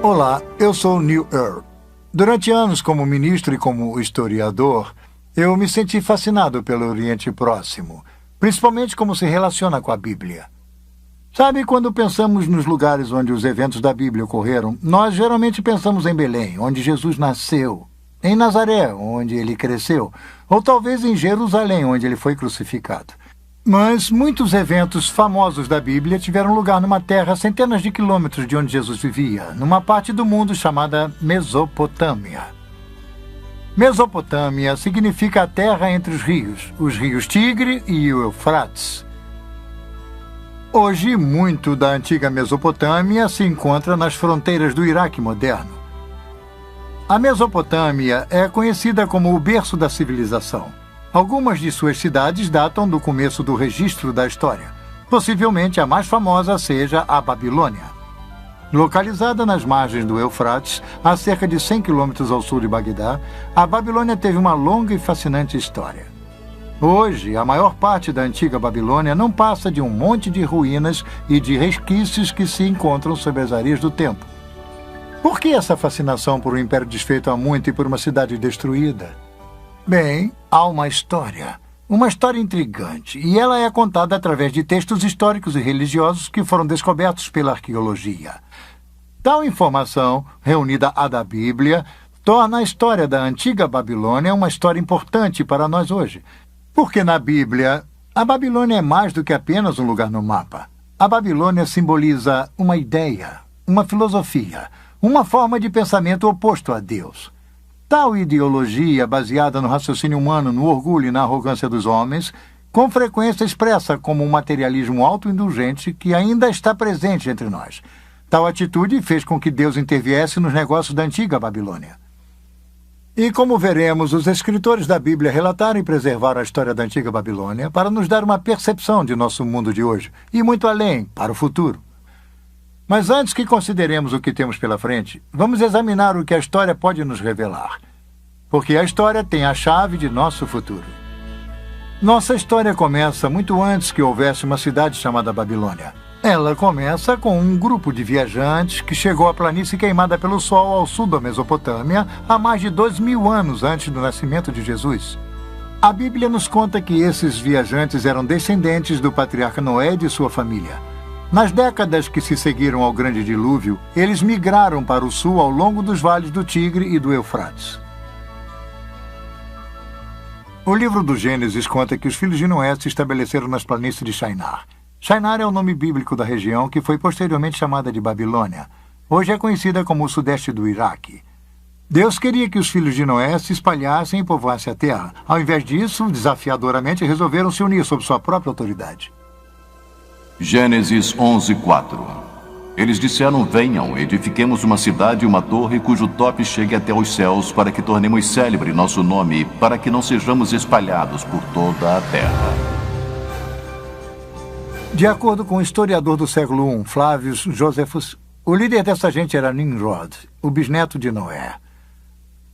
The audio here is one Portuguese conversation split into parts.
Olá, eu sou Neil Earl. Durante anos, como ministro e como historiador, eu me senti fascinado pelo Oriente Próximo, principalmente como se relaciona com a Bíblia. Sabe, quando pensamos nos lugares onde os eventos da Bíblia ocorreram, nós geralmente pensamos em Belém, onde Jesus nasceu, em Nazaré, onde ele cresceu, ou talvez em Jerusalém, onde ele foi crucificado. Mas muitos eventos famosos da Bíblia tiveram lugar numa terra a centenas de quilômetros de onde Jesus vivia, numa parte do mundo chamada Mesopotâmia. Mesopotâmia significa a terra entre os rios Tigre e o Eufrates. Hoje, muito da antiga Mesopotâmia se encontra nas fronteiras do Iraque moderno. A Mesopotâmia é conhecida como o berço da civilização. Algumas de suas cidades datam do começo do registro da história. Possivelmente a mais famosa seja a Babilônia. Localizada nas margens do Eufrates, a cerca de 100 quilômetros ao sul de Bagdá, a Babilônia teve uma longa e fascinante história. Hoje, a maior parte da antiga Babilônia não passa de um monte de ruínas e de resquícios que se encontram sob as areias do tempo. Por que essa fascinação por um império desfeito há muito e por uma cidade destruída? Bem, há uma história intrigante, e ela é contada através de textos históricos e religiosos que foram descobertos pela arqueologia. Tal informação, reunida à da Bíblia, torna a história da antiga Babilônia uma história importante para nós hoje. Porque na Bíblia, a Babilônia é mais do que apenas um lugar no mapa. A Babilônia simboliza uma ideia, uma filosofia, uma forma de pensamento oposto a Deus. Tal ideologia, baseada no raciocínio humano, no orgulho e na arrogância dos homens, com frequência expressa como um materialismo autoindulgente que ainda está presente entre nós. Tal atitude fez com que Deus interviesse nos negócios da antiga Babilônia. E como veremos, os escritores da Bíblia relataram e preservaram a história da antiga Babilônia para nos dar uma percepção de nosso mundo de hoje, e muito além, para o futuro. Mas antes que consideremos o que temos pela frente, vamos examinar o que a história pode nos revelar. Porque a história tem a chave de nosso futuro. Nossa história começa muito antes que houvesse uma cidade chamada Babilônia. Ela começa com um grupo de viajantes que chegou à planície queimada pelo sol ao sul da Mesopotâmia há mais de 2000 anos antes do nascimento de Jesus. A Bíblia nos conta que esses viajantes eram descendentes do patriarca Noé e de sua família. Nas décadas que se seguiram ao grande dilúvio, eles migraram para o sul ao longo dos vales do Tigre e do Eufrates. O livro do Gênesis conta que os filhos de Noé se estabeleceram nas planícies de Shinar. Shinar é o nome bíblico da região que foi posteriormente chamada de Babilônia. Hoje é conhecida como o sudeste do Iraque. Deus queria que os filhos de Noé se espalhassem e povoassem a terra. Ao invés disso, desafiadoramente resolveram se unir sob sua própria autoridade. Gênesis 11:4. Eles disseram: venham, edifiquemos uma cidade e uma torre cujo tope chegue até os céus, para que tornemos célebre nosso nome, para que não sejamos espalhados por toda a terra. De acordo com o historiador do século I, Flavius Josephus, o líder dessa gente era Nimrod, o bisneto de Noé.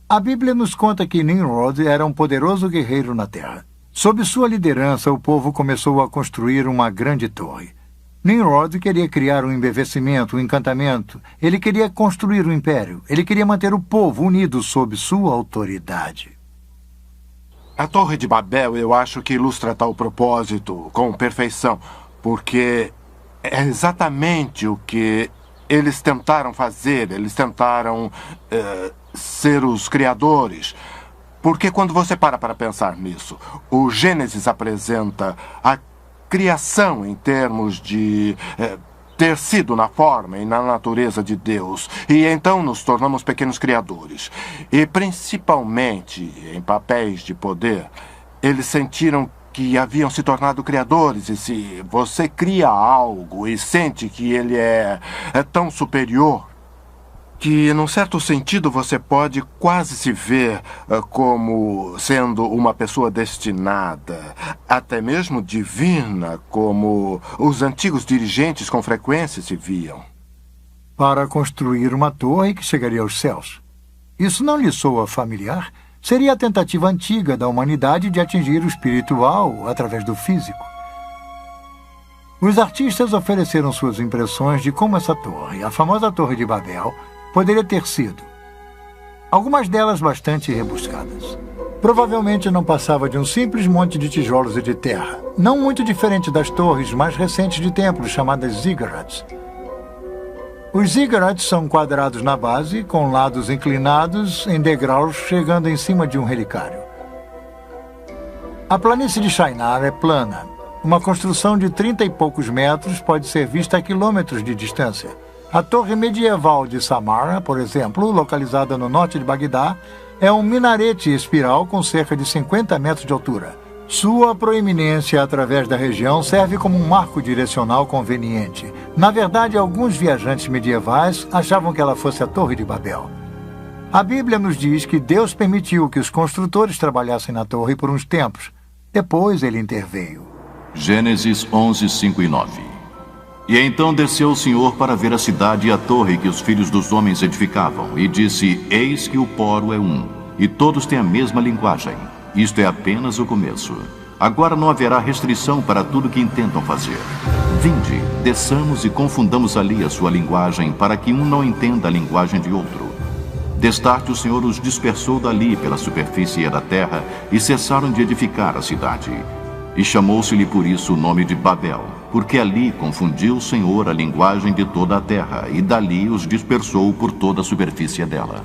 A Bíblia nos conta que Nimrod era um poderoso guerreiro na terra. Sob sua liderança, o povo começou a construir uma grande torre. Nimrod queria criar um embevecimento, um encantamento. Ele queria construir um império. Ele queria manter o povo unido sob sua autoridade. A Torre de Babel, eu acho que ilustra tal propósito com perfeição, porque é exatamente o que eles tentaram fazer. Eles tentaram ser os criadores. Porque quando você para pensar nisso, o Gênesis apresenta a criação em termos de ter sido na forma e na natureza de Deus. E então nos tornamos pequenos criadores. E principalmente em papéis de poder, eles sentiram que haviam se tornado criadores. E se você cria algo e sente que ele é tão superior, que, num certo sentido, você pode quase se ver como sendo uma pessoa destinada, até mesmo divina, como os antigos dirigentes com frequência se viam. Para construir uma torre que chegaria aos céus. Isso não lhe soa familiar? Seria a tentativa antiga da humanidade de atingir o espiritual através do físico. Os artistas ofereceram suas impressões de como essa torre, a famosa Torre de Babel, poderia ter sido. Algumas delas bastante rebuscadas. Provavelmente não passava de um simples monte de tijolos e de terra, não muito diferente das torres mais recentes de templos chamadas ziggurats. Os ziggurats são quadrados na base, com lados inclinados em degraus chegando em cima de um relicário. A planície de Shinar é plana. Uma construção de 30 e poucos metros pode ser vista a quilômetros de distância. A torre medieval de Samarra, por exemplo, localizada no norte de Bagdá, é um minarete espiral com cerca de 50 metros de altura. Sua proeminência através da região serve como um marco direcional conveniente. Na verdade, alguns viajantes medievais achavam que ela fosse a Torre de Babel. A Bíblia nos diz que Deus permitiu que os construtores trabalhassem na torre por uns tempos. Depois ele interveio. Gênesis 11, 5 e 9. E então desceu o Senhor para ver a cidade e a torre que os filhos dos homens edificavam, e disse: Eis que o poro é um, e todos têm a mesma linguagem. Isto é apenas o começo. Agora não haverá restrição para tudo que intentam fazer. Vinde, desçamos e confundamos ali a sua linguagem, para que um não entenda a linguagem de outro. Destarte o Senhor os dispersou dali pela superfície da terra, e cessaram de edificar a cidade. E chamou-se-lhe por isso o nome de Babel, porque ali confundiu o Senhor a linguagem de toda a terra, e dali os dispersou por toda a superfície dela.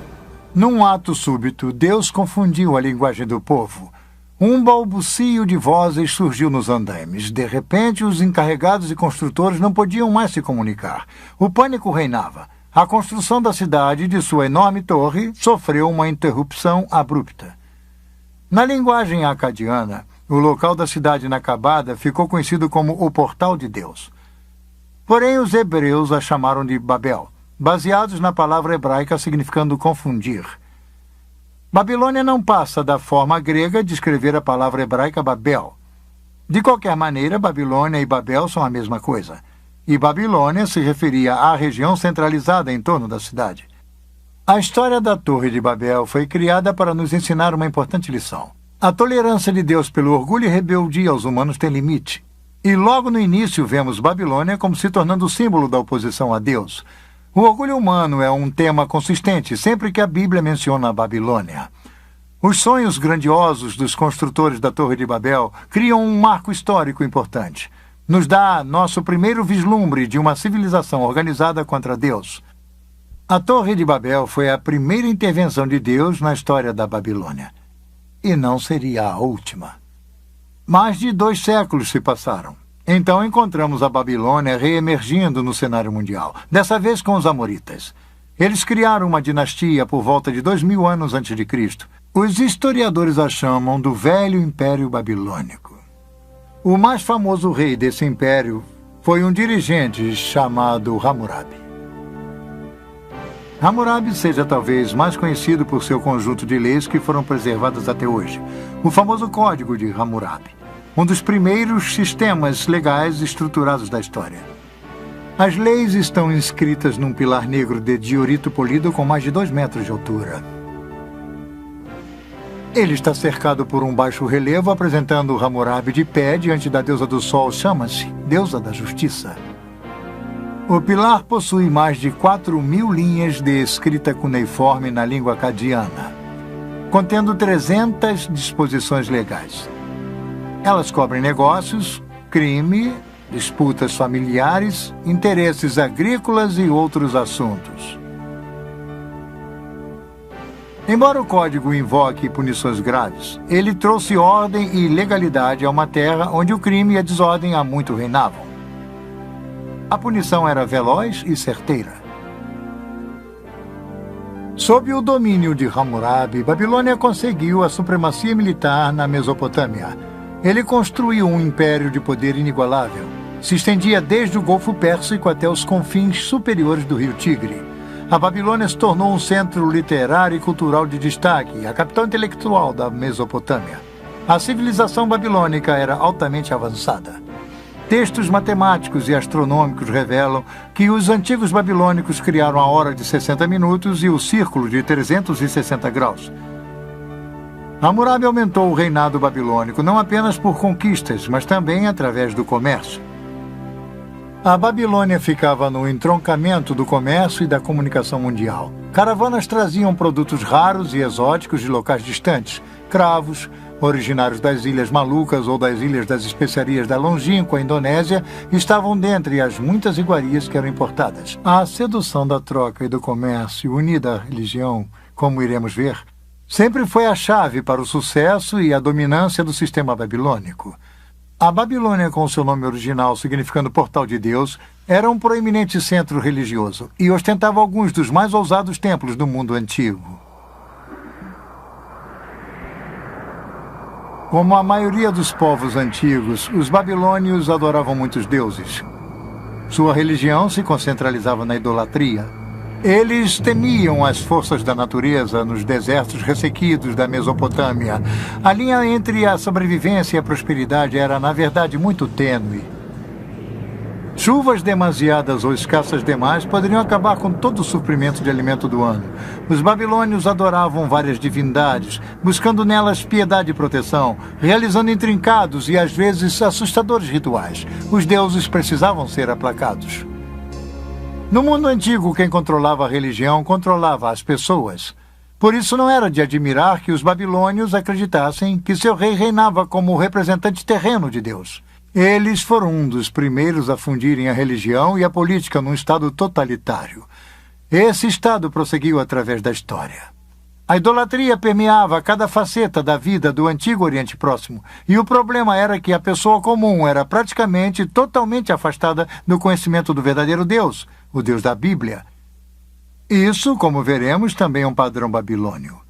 Num ato súbito, Deus confundiu a linguagem do povo. Um balbucio de vozes surgiu nos andaimes. De repente, os encarregados e construtores não podiam mais se comunicar. O pânico reinava. A construção da cidade e de sua enorme torre sofreu uma interrupção abrupta. Na linguagem acadiana, o local da cidade inacabada ficou conhecido como o Portal de Deus. Porém, os hebreus a chamaram de Babel, baseados na palavra hebraica significando confundir. Babilônia não passa da forma grega de escrever a palavra hebraica Babel. De qualquer maneira, Babilônia e Babel são a mesma coisa. E Babilônia se referia à região centralizada em torno da cidade. A história da Torre de Babel foi criada para nos ensinar uma importante lição. A tolerância de Deus pelo orgulho e rebeldia aos humanos tem limite. E logo no início vemos Babilônia como se tornando o símbolo da oposição a Deus. O orgulho humano é um tema consistente sempre que a Bíblia menciona a Babilônia. Os sonhos grandiosos dos construtores da Torre de Babel criam um marco histórico importante. Nos dá nosso primeiro vislumbre de uma civilização organizada contra Deus. A Torre de Babel foi a primeira intervenção de Deus na história da Babilônia. E não seria a última. Mais de 2 séculos se passaram. Então encontramos a Babilônia reemergindo no cenário mundial, dessa vez com os amoritas. Eles criaram uma dinastia por volta de 2000 anos antes de Cristo. Os historiadores a chamam do Velho Império Babilônico. O mais famoso rei desse império foi um dirigente chamado Hammurabi. Hammurabi seja talvez mais conhecido por seu conjunto de leis que foram preservadas até hoje, o famoso Código de Hammurabi, um dos primeiros sistemas legais estruturados da história. As leis estão inscritas num pilar negro de diorito polido com mais de 2 metros de altura. Ele está cercado por um baixo relevo apresentando Hammurabi de pé diante da deusa do sol Shamash, deusa da justiça. O pilar possui mais de 4.000 linhas de escrita cuneiforme na língua acadiana, contendo 300 disposições legais. Elas cobrem negócios, crime, disputas familiares, interesses agrícolas e outros assuntos. Embora o código invoque punições graves, ele trouxe ordem e legalidade a uma terra onde o crime e a desordem há muito reinavam. A punição era veloz e certeira. Sob o domínio de Hammurabi, Babilônia conseguiu a supremacia militar na Mesopotâmia. Ele construiu um império de poder inigualável. Se estendia desde o Golfo Pérsico até os confins superiores do rio Tigre. A Babilônia se tornou um centro literário e cultural de destaque, a capital intelectual da Mesopotâmia. A civilização babilônica era altamente avançada. Textos matemáticos e astronômicos revelam que os antigos babilônicos criaram a hora de 60 minutos e o círculo de 360 graus. Hammurabi aumentou o reinado babilônico não apenas por conquistas, mas também através do comércio. A Babilônia ficava no entroncamento do comércio e da comunicação mundial. Caravanas traziam produtos raros e exóticos de locais distantes, cravos, originários das Ilhas Malucas ou das Ilhas das Especiarias da longínqua Indonésia, estavam dentre as muitas iguarias que eram importadas. A sedução da troca e do comércio, unida à religião, como iremos ver, sempre foi a chave para o sucesso e a dominância do sistema babilônico. A Babilônia, com seu nome original significando Portal de Deus, era um proeminente centro religioso e ostentava alguns dos mais ousados templos do mundo antigo. Como a maioria dos povos antigos, os babilônios adoravam muitos deuses. Sua religião se concentralizava na idolatria. Eles temiam as forças da natureza nos desertos ressequidos da Mesopotâmia. A linha entre a sobrevivência e a prosperidade era, na verdade, muito tênue. Chuvas demasiadas ou escassas demais poderiam acabar com todo o suprimento de alimento do ano. Os babilônios adoravam várias divindades, buscando nelas piedade e proteção, realizando intrincados e, às vezes, assustadores rituais. Os deuses precisavam ser aplacados. No mundo antigo, quem controlava a religião controlava as pessoas. Por isso não era de admirar que os babilônios acreditassem que seu rei reinava como o representante terreno de Deus. Eles foram um dos primeiros a fundirem a religião e a política num estado totalitário. Esse estado prosseguiu através da história. A idolatria permeava cada faceta da vida do antigo Oriente Próximo, e o problema era que a pessoa comum era praticamente totalmente afastada do conhecimento do verdadeiro Deus, o Deus da Bíblia. Isso, como veremos, também é um padrão babilônio.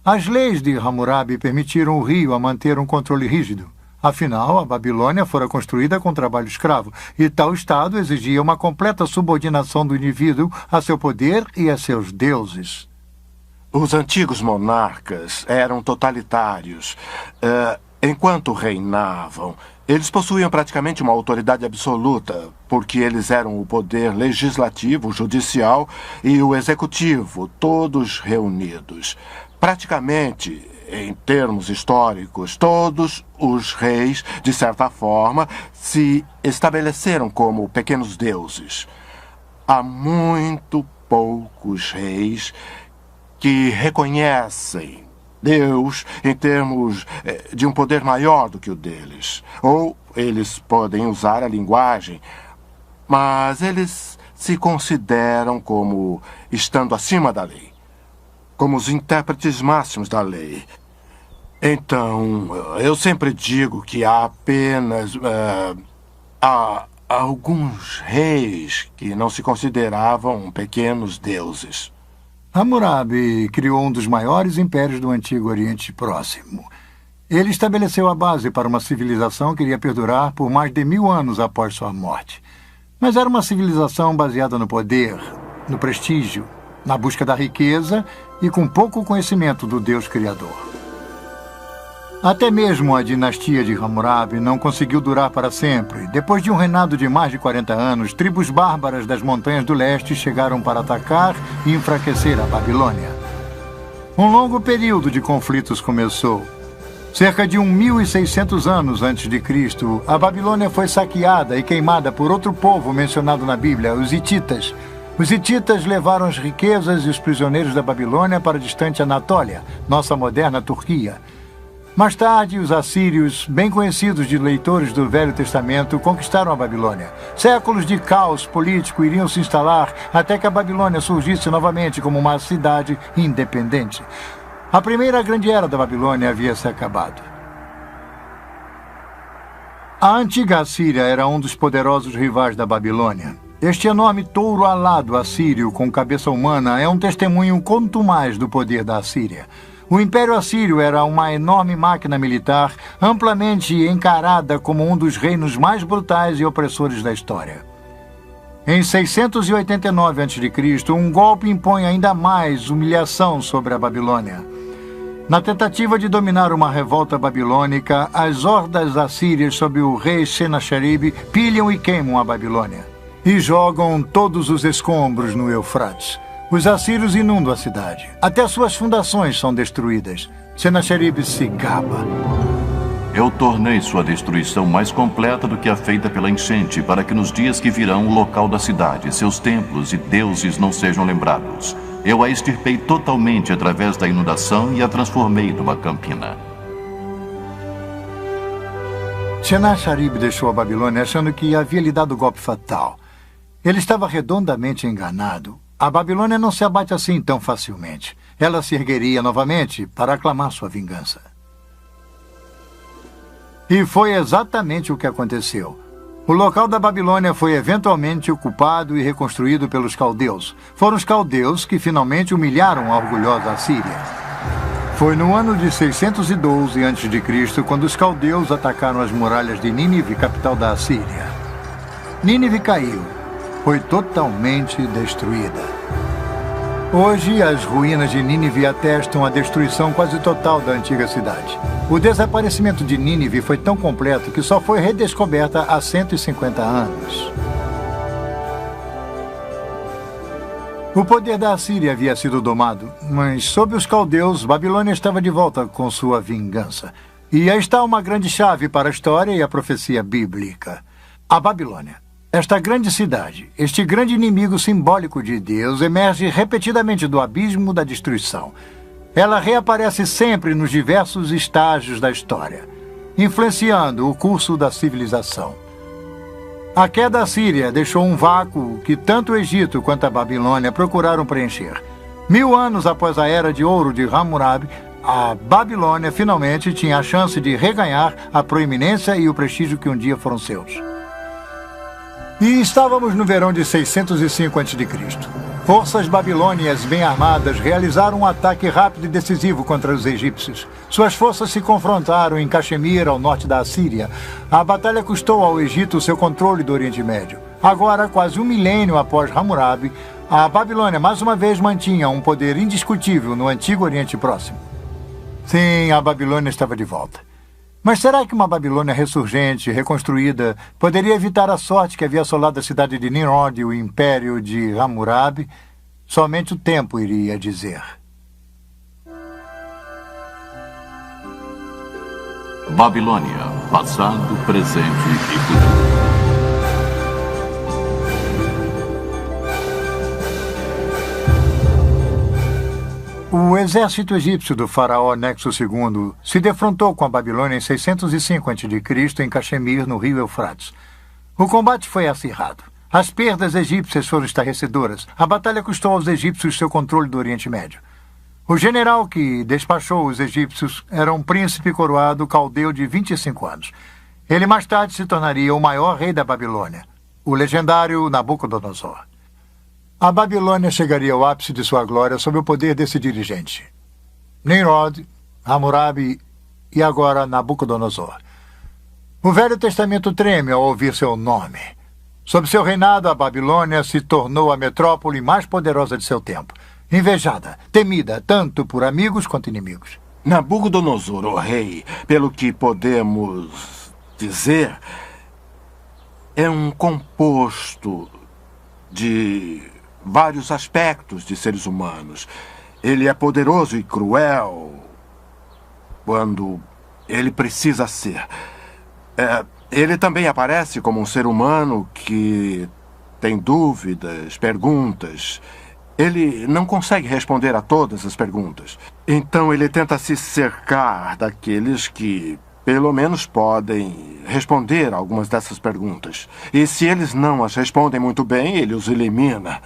As leis de Hammurabi permitiram o rio a manter um controle rígido. Afinal, a Babilônia fora construída com trabalho escravo, e tal estado exigia uma completa subordinação do indivíduo a seu poder e a seus deuses. Os antigos monarcas eram totalitários. Enquanto reinavam, eles possuíam praticamente uma autoridade absoluta, porque eles eram o poder legislativo, judicial e o executivo, todos reunidos. Praticamente, em termos históricos, todos os reis, de certa forma, se estabeleceram como pequenos deuses. Há muito poucos reis que reconhecem Deus em termos de um poder maior do que o deles. Ou eles podem usar a linguagem, mas eles se consideram como estando acima da lei, como os intérpretes máximos da lei. Então, eu sempre digo que há apenas há alguns reis que não se consideravam pequenos deuses. Hammurabi criou um dos maiores impérios do Antigo Oriente Próximo. Ele estabeleceu a base para uma civilização que iria perdurar por mais de 1000 anos após sua morte. Mas era uma civilização baseada no poder, no prestígio, na busca da riqueza e com pouco conhecimento do Deus Criador. Até mesmo a dinastia de Hammurabi não conseguiu durar para sempre. Depois de um reinado de mais de 40 anos, tribos bárbaras das montanhas do leste chegaram para atacar e enfraquecer a Babilônia. Um longo período de conflitos começou. Cerca de 1600 anos antes de Cristo, a Babilônia foi saqueada e queimada por outro povo mencionado na Bíblia, os hititas. Os hititas levaram as riquezas e os prisioneiros da Babilônia para a distante Anatólia, nossa moderna Turquia. Mais tarde, os assírios, bem conhecidos de leitores do Velho Testamento, conquistaram a Babilônia. Séculos de caos político iriam se instalar até que a Babilônia surgisse novamente como uma cidade independente. A primeira grande era da Babilônia havia se acabado. A antiga Assíria era um dos poderosos rivais da Babilônia. Este enorme touro alado assírio com cabeça humana é um testemunho contumaz do poder da Assíria. O Império Assírio era uma enorme máquina militar, amplamente encarada como um dos reinos mais brutais e opressores da história. Em 689 a.C., um golpe impõe ainda mais humilhação sobre a Babilônia. Na tentativa de dominar uma revolta babilônica, as hordas assírias sob o rei Senacherib pilham e queimam a Babilônia e jogam todos os escombros no Eufrates. Os assírios inundam a cidade. Até suas fundações são destruídas. Senacherib se gaba. Eu tornei sua destruição mais completa do que a feita pela enchente, para que nos dias que virão o local da cidade, seus templos e deuses não sejam lembrados. Eu a extirpei totalmente através da inundação e a transformei numa campina. Sennacherib deixou a Babilônia achando que havia lhe dado o golpe fatal. Ele estava redondamente enganado. A Babilônia não se abate assim tão facilmente. Ela se ergueria novamente para aclamar sua vingança. E foi exatamente o que aconteceu. O local da Babilônia foi eventualmente ocupado e reconstruído pelos caldeus. Foram os caldeus que finalmente humilharam a orgulhosa Assíria. Foi no ano de 612 a.C. quando os caldeus atacaram as muralhas de Nínive, capital da Assíria. Nínive caiu. Foi totalmente destruída. Hoje, as ruínas de Nínive atestam a destruição quase total da antiga cidade. O desaparecimento de Nínive foi tão completo que só foi redescoberta há 150 anos. O poder da Assíria havia sido domado, mas sob os caldeus, Babilônia estava de volta com sua vingança. E aí está uma grande chave para a história e a profecia bíblica. A Babilônia. Esta grande cidade, este grande inimigo simbólico de Deus, emerge repetidamente do abismo da destruição. Ela reaparece sempre nos diversos estágios da história, influenciando o curso da civilização. A queda assíria deixou um vácuo que tanto o Egito quanto a Babilônia procuraram preencher. 1000 anos após a Era de Ouro de Hammurabi, a Babilônia finalmente tinha a chance de reganhar a proeminência e o prestígio que um dia foram seus. E estávamos no verão de 605 a.C. Forças babilônias bem armadas realizaram um ataque rápido e decisivo contra os egípcios. Suas forças se confrontaram em Caxemir, ao norte da Assíria. A batalha custou ao Egito seu controle do Oriente Médio. Agora, quase um milênio após Hammurabi, a Babilônia mais uma vez mantinha um poder indiscutível no antigo Oriente Próximo. Sim, a Babilônia estava de volta. Mas será que uma Babilônia ressurgente, reconstruída, poderia evitar a sorte que havia assolado a cidade de Nimrod e o império de Hammurabi? Somente o tempo iria dizer. Babilônia, passado, presente e futuro. O exército egípcio do faraó Nexo II se defrontou com a Babilônia em 605 a.C. em Caxemir, no rio Eufrates. O combate foi acirrado. As perdas egípcias foram estarrecedoras. A batalha custou aos egípcios seu controle do Oriente Médio. O general que despachou os egípcios era um príncipe coroado caldeu de 25 anos. Ele mais tarde se tornaria o maior rei da Babilônia, o legendário Nabucodonosor. A Babilônia chegaria ao ápice de sua glória sob o poder desse dirigente. Nimrod, Hammurabi e agora Nabucodonosor. O Velho Testamento treme ao ouvir seu nome. Sob seu reinado, a Babilônia se tornou a metrópole mais poderosa de seu tempo. Invejada, temida tanto por amigos quanto inimigos. Nabucodonosor, o rei, pelo que podemos dizer, é um composto de vários aspectos de seres humanos. Ele é poderoso e cruel quando ele precisa ser. Ele também aparece como um ser humano que tem dúvidas, perguntas. Ele não consegue responder a todas as perguntas. Então ele tenta se cercar daqueles que pelo menos podem responder a algumas dessas perguntas. E se eles não as respondem muito bem, ele os elimina.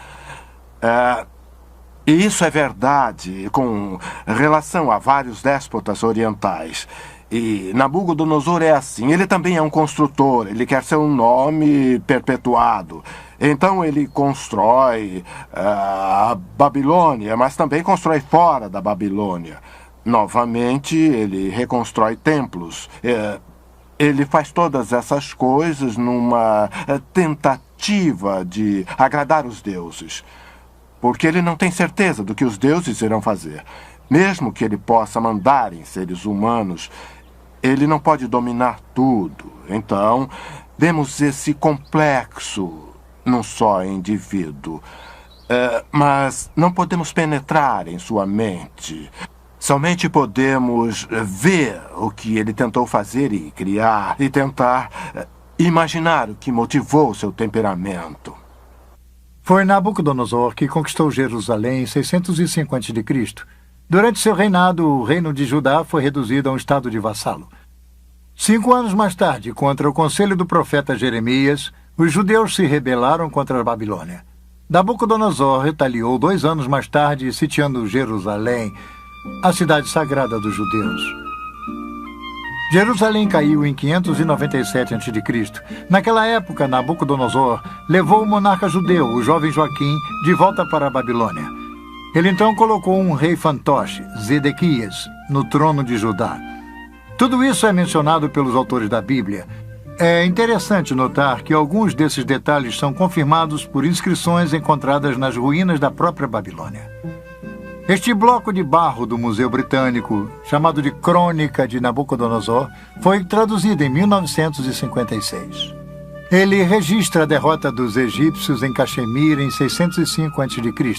E isso é verdade com relação a vários déspotas orientais. E Nabucodonosor é assim. Ele também é um construtor. Ele quer seu nome perpetuado. Então ele constrói a Babilônia, mas também constrói fora da Babilônia. Novamente, ele reconstrói templos. Ele faz todas essas coisas numa tentativa de agradar os deuses. Porque ele não tem certeza do que os deuses irão fazer. Mesmo que ele possa mandar em seres humanos, ele não pode dominar tudo. Então, vemos esse complexo num só indivíduo. Mas não podemos penetrar em sua mente. Somente podemos ver o que ele tentou fazer e criar e tentar imaginar o que motivou seu temperamento. Foi Nabucodonosor que conquistou Jerusalém em 605 a.C. Durante seu reinado, o reino de Judá foi reduzido a um estado de vassalo. 5 anos mais tarde, contra o conselho do profeta Jeremias, os judeus se rebelaram contra a Babilônia. Nabucodonosor retaliou 2 anos mais tarde, sitiando Jerusalém, a cidade sagrada dos judeus. Jerusalém caiu em 597 a.C. Naquela época, Nabucodonosor levou o monarca judeu, o jovem Joaquim, de volta para a Babilônia. Ele então colocou um rei fantoche, Zedequias, no trono de Judá. Tudo isso é mencionado pelos autores da Bíblia. É interessante notar que alguns desses detalhes são confirmados por inscrições encontradas nas ruínas da própria Babilônia. Este bloco de barro do Museu Britânico, chamado de Crônica de Nabucodonosor, foi traduzido em 1956. Ele registra a derrota dos egípcios em Caxemir em 605 a.C.,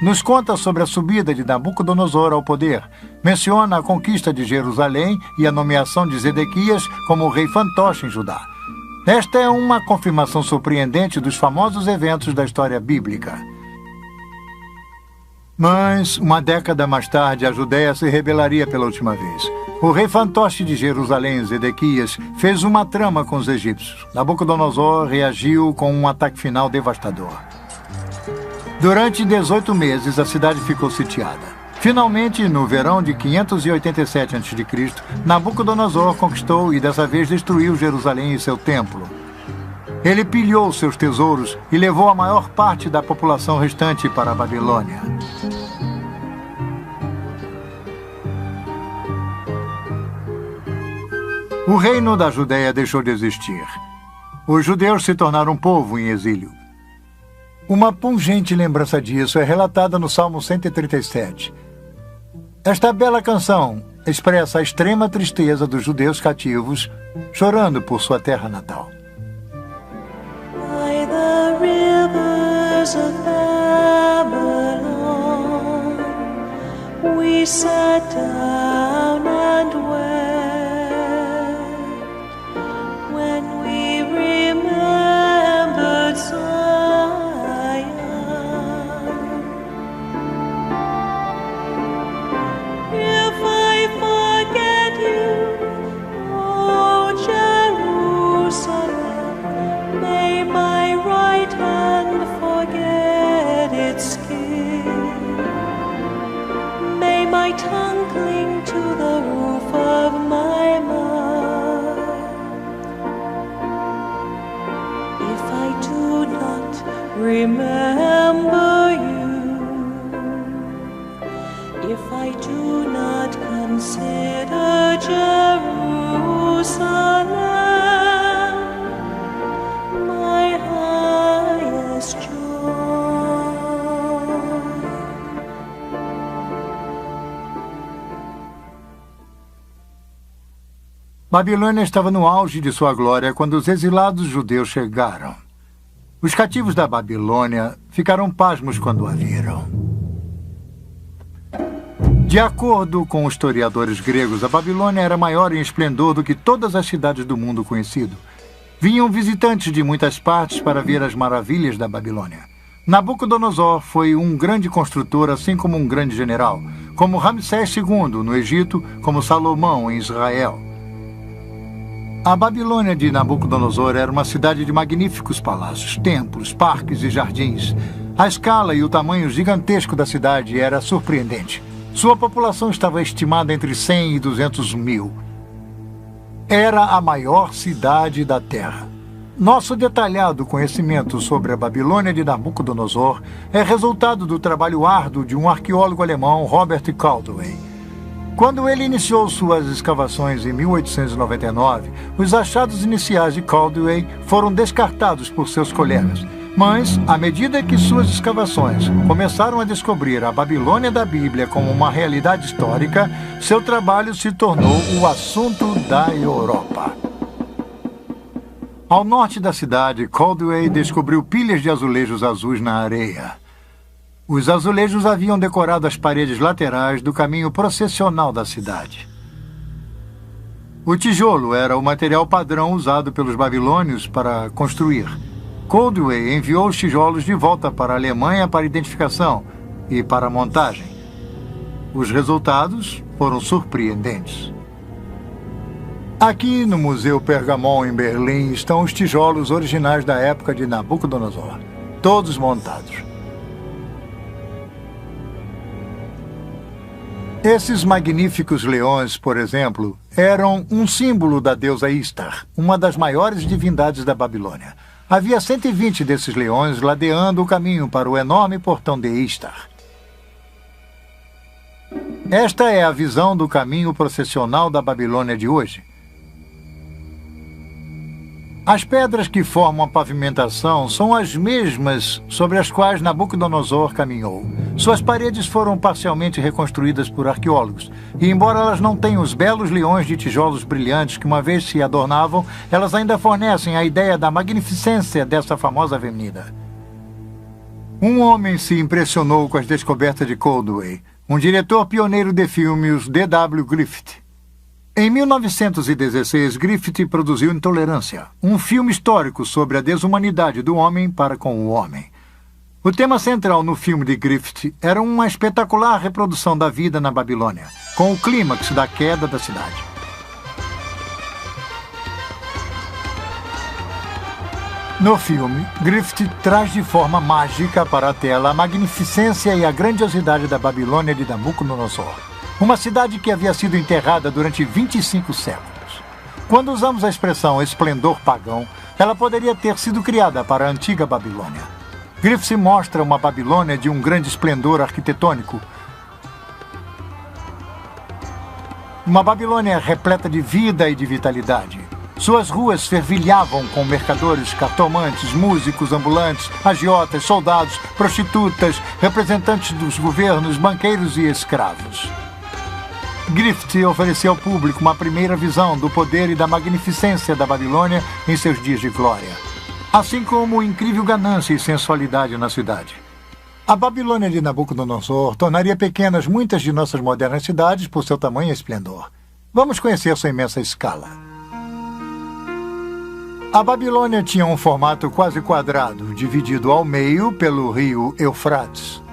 nos conta sobre a subida de Nabucodonosor ao poder, menciona a conquista de Jerusalém e a nomeação de Zedequias como rei fantoche em Judá. Esta é uma confirmação surpreendente dos famosos eventos da história bíblica. Mas, uma década mais tarde, a Judéia se rebelaria pela última vez. O rei fantoche de Jerusalém, Zedequias, fez uma trama com os egípcios. Nabucodonosor reagiu com um ataque final devastador. Durante 18 meses, a cidade ficou sitiada. Finalmente, no verão de 587 a.C., Nabucodonosor conquistou e dessa vez destruiu Jerusalém e seu templo. Ele pilhou seus tesouros e levou a maior parte da população restante para a Babilônia. O reino da Judéia deixou de existir. Os judeus se tornaram um povo em exílio. Uma pungente lembrança disso é relatada no Salmo 137. Esta bela canção expressa a extrema tristeza dos judeus cativos, chorando por sua terra natal. By the rivers of Babylon, we sat down and wept when we remembered Zion. If I forget you, oh Jerusalem, may my right hand forget its skill. May my tongue cling to the roof of my mouth. If I do not remember you, if I do not consider Jerusalem my highest joy. Babilônia estava no auge de sua glória quando os exilados judeus chegaram. Os cativos da Babilônia ficaram pasmos quando a viram. De acordo com os historiadores gregos, a Babilônia era maior em esplendor do que todas as cidades do mundo conhecido. Vinham visitantes de muitas partes para ver as maravilhas da Babilônia. Nabucodonosor foi um grande construtor, assim como um grande general, como Ramsés II no Egito, como Salomão em Israel. A Babilônia de Nabucodonosor era uma cidade de magníficos palácios, templos, parques e jardins. A escala e o tamanho gigantesco da cidade era surpreendente. Sua população estava estimada entre 100 e 200 mil. Era a maior cidade da Terra. Nosso detalhado conhecimento sobre a Babilônia de Nabucodonosor é resultado do trabalho árduo de um arqueólogo alemão, Robert Caldwell. Quando ele iniciou suas escavações em 1899, os achados iniciais de Caldwell foram descartados por seus colegas. Mas, à medida que suas escavações começaram a descobrir a Babilônia da Bíblia como uma realidade histórica, seu trabalho se tornou o assunto da Europa. Ao norte da cidade, Caldwell descobriu pilhas de azulejos azuis na areia. Os azulejos haviam decorado as paredes laterais do caminho processional da cidade. O tijolo era o material padrão usado pelos babilônios para construir. Coldwell enviou os tijolos de volta para a Alemanha para identificação e para montagem. Os resultados foram surpreendentes. Aqui no Museu Pergamon, em Berlim, estão os tijolos originais da época de Nabucodonosor, todos montados. Esses magníficos leões, por exemplo, eram um símbolo da deusa Istar, uma das maiores divindades da Babilônia. Havia 120 desses leões ladeando o caminho para o enorme portão de Istar. Esta é a visão do caminho processional da Babilônia de hoje. As pedras que formam a pavimentação são as mesmas sobre as quais Nabucodonosor caminhou. Suas paredes foram parcialmente reconstruídas por arqueólogos, e embora elas não tenham os belos leões de tijolos brilhantes que uma vez se adornavam, elas ainda fornecem a ideia da magnificência dessa famosa avenida. Um homem se impressionou com as descobertas de Coldwell, um diretor pioneiro de filmes, D.W. Griffith. Em 1916, Griffith produziu Intolerância, um filme histórico sobre a desumanidade do homem para com o homem. O tema central no filme de Griffith era uma espetacular reprodução da vida na Babilônia, com o clímax da queda da cidade. No filme, Griffith traz de forma mágica para a tela a magnificência e a grandiosidade da Babilônia de Nabucodonosor. Uma cidade que havia sido enterrada durante 25 séculos. Quando usamos a expressão esplendor pagão, ela poderia ter sido criada para a antiga Babilônia. Griffith mostra uma Babilônia de um grande esplendor arquitetônico. Uma Babilônia repleta de vida e de vitalidade. Suas ruas fervilhavam com mercadores, cartomantes, músicos ambulantes, agiotas, soldados, prostitutas, representantes dos governos, banqueiros e escravos. Griffith ofereceu ao público uma primeira visão do poder e da magnificência da Babilônia em seus dias de glória, assim como incrível ganância e sensualidade na cidade. A Babilônia de Nabucodonosor tornaria pequenas muitas de nossas modernas cidades por seu tamanho e esplendor. Vamos conhecer sua imensa escala. A Babilônia tinha um formato quase quadrado, dividido ao meio pelo rio Eufrates.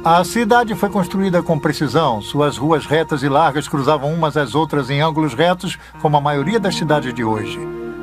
A cidade foi construída com precisão. Suas ruas retas e largas cruzavam umas às outras em ângulos retos, como a maioria das cidades de hoje.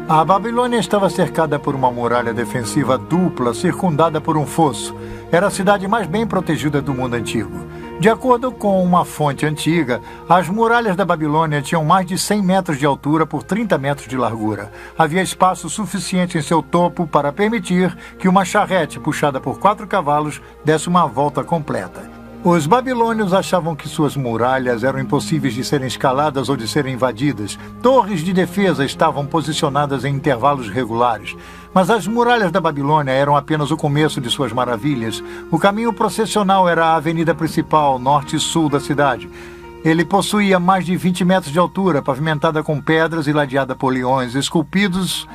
A Babilônia estava cercada por uma muralha defensiva dupla, circundada por um fosso. Era a cidade mais bem protegida do mundo antigo. De acordo com uma fonte antiga, as muralhas da Babilônia tinham mais de 100 metros de altura por 30 metros de largura. Havia espaço suficiente em seu topo para permitir que uma charrete puxada por 4 cavalos desse uma volta completa. Os babilônios achavam que suas muralhas eram impossíveis de serem escaladas ou de serem invadidas. Torres de defesa estavam posicionadas em intervalos regulares. Mas as muralhas da Babilônia eram apenas o começo de suas maravilhas. O caminho processional era a avenida principal, norte e sul da cidade. Ele possuía mais de 20 metros de altura, pavimentada com pedras e ladeada por leões esculpidos,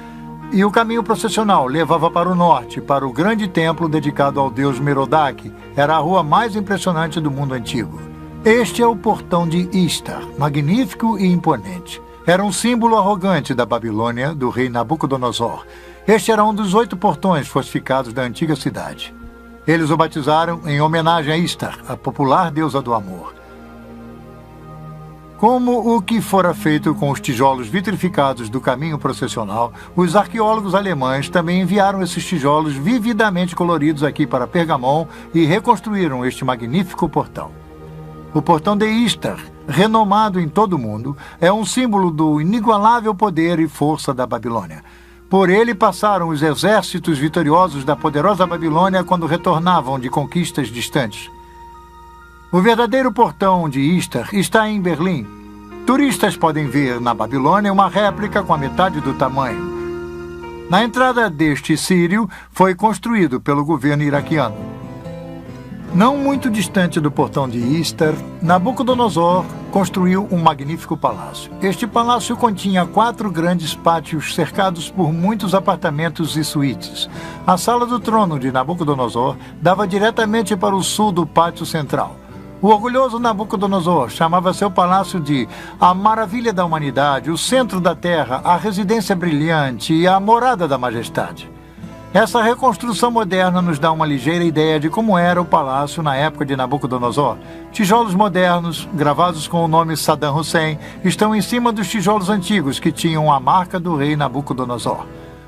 e o caminho processional levava para o norte, para o grande templo dedicado ao deus Merodach. Era a rua mais impressionante do mundo antigo. Este é o portão de Istar, magnífico e imponente. Era um símbolo arrogante da Babilônia, do rei Nabucodonosor. Este era um dos 8 portões fortificados da antiga cidade. Eles o batizaram em homenagem a Istar, a popular deusa do amor. Como o que fora feito com os tijolos vitrificados do caminho processional, os arqueólogos alemães também enviaram esses tijolos vividamente coloridos aqui para Pergamon e reconstruíram este magnífico portão. O portão de Istar, renomado em todo o mundo, é um símbolo do inigualável poder e força da Babilônia. Por ele passaram os exércitos vitoriosos da poderosa Babilônia quando retornavam de conquistas distantes. O verdadeiro portão de Istar está em Berlim. Turistas podem ver na Babilônia uma réplica com a metade do tamanho. Na entrada deste sírio foi construído pelo governo iraquiano. Não muito distante do portão de Istar, Nabucodonosor construiu um magnífico palácio. Este palácio continha 4 grandes pátios cercados por muitos apartamentos e suítes. A sala do trono de Nabucodonosor dava diretamente para o sul do pátio central. O orgulhoso Nabucodonosor chamava seu palácio de a maravilha da humanidade, o centro da terra, a residência brilhante e a morada da majestade. Essa reconstrução moderna nos dá uma ligeira ideia de como era o palácio na época de Nabucodonosor. Tijolos modernos, gravados com o nome Saddam Hussein, estão em cima dos tijolos antigos que tinham a marca do rei Nabucodonosor.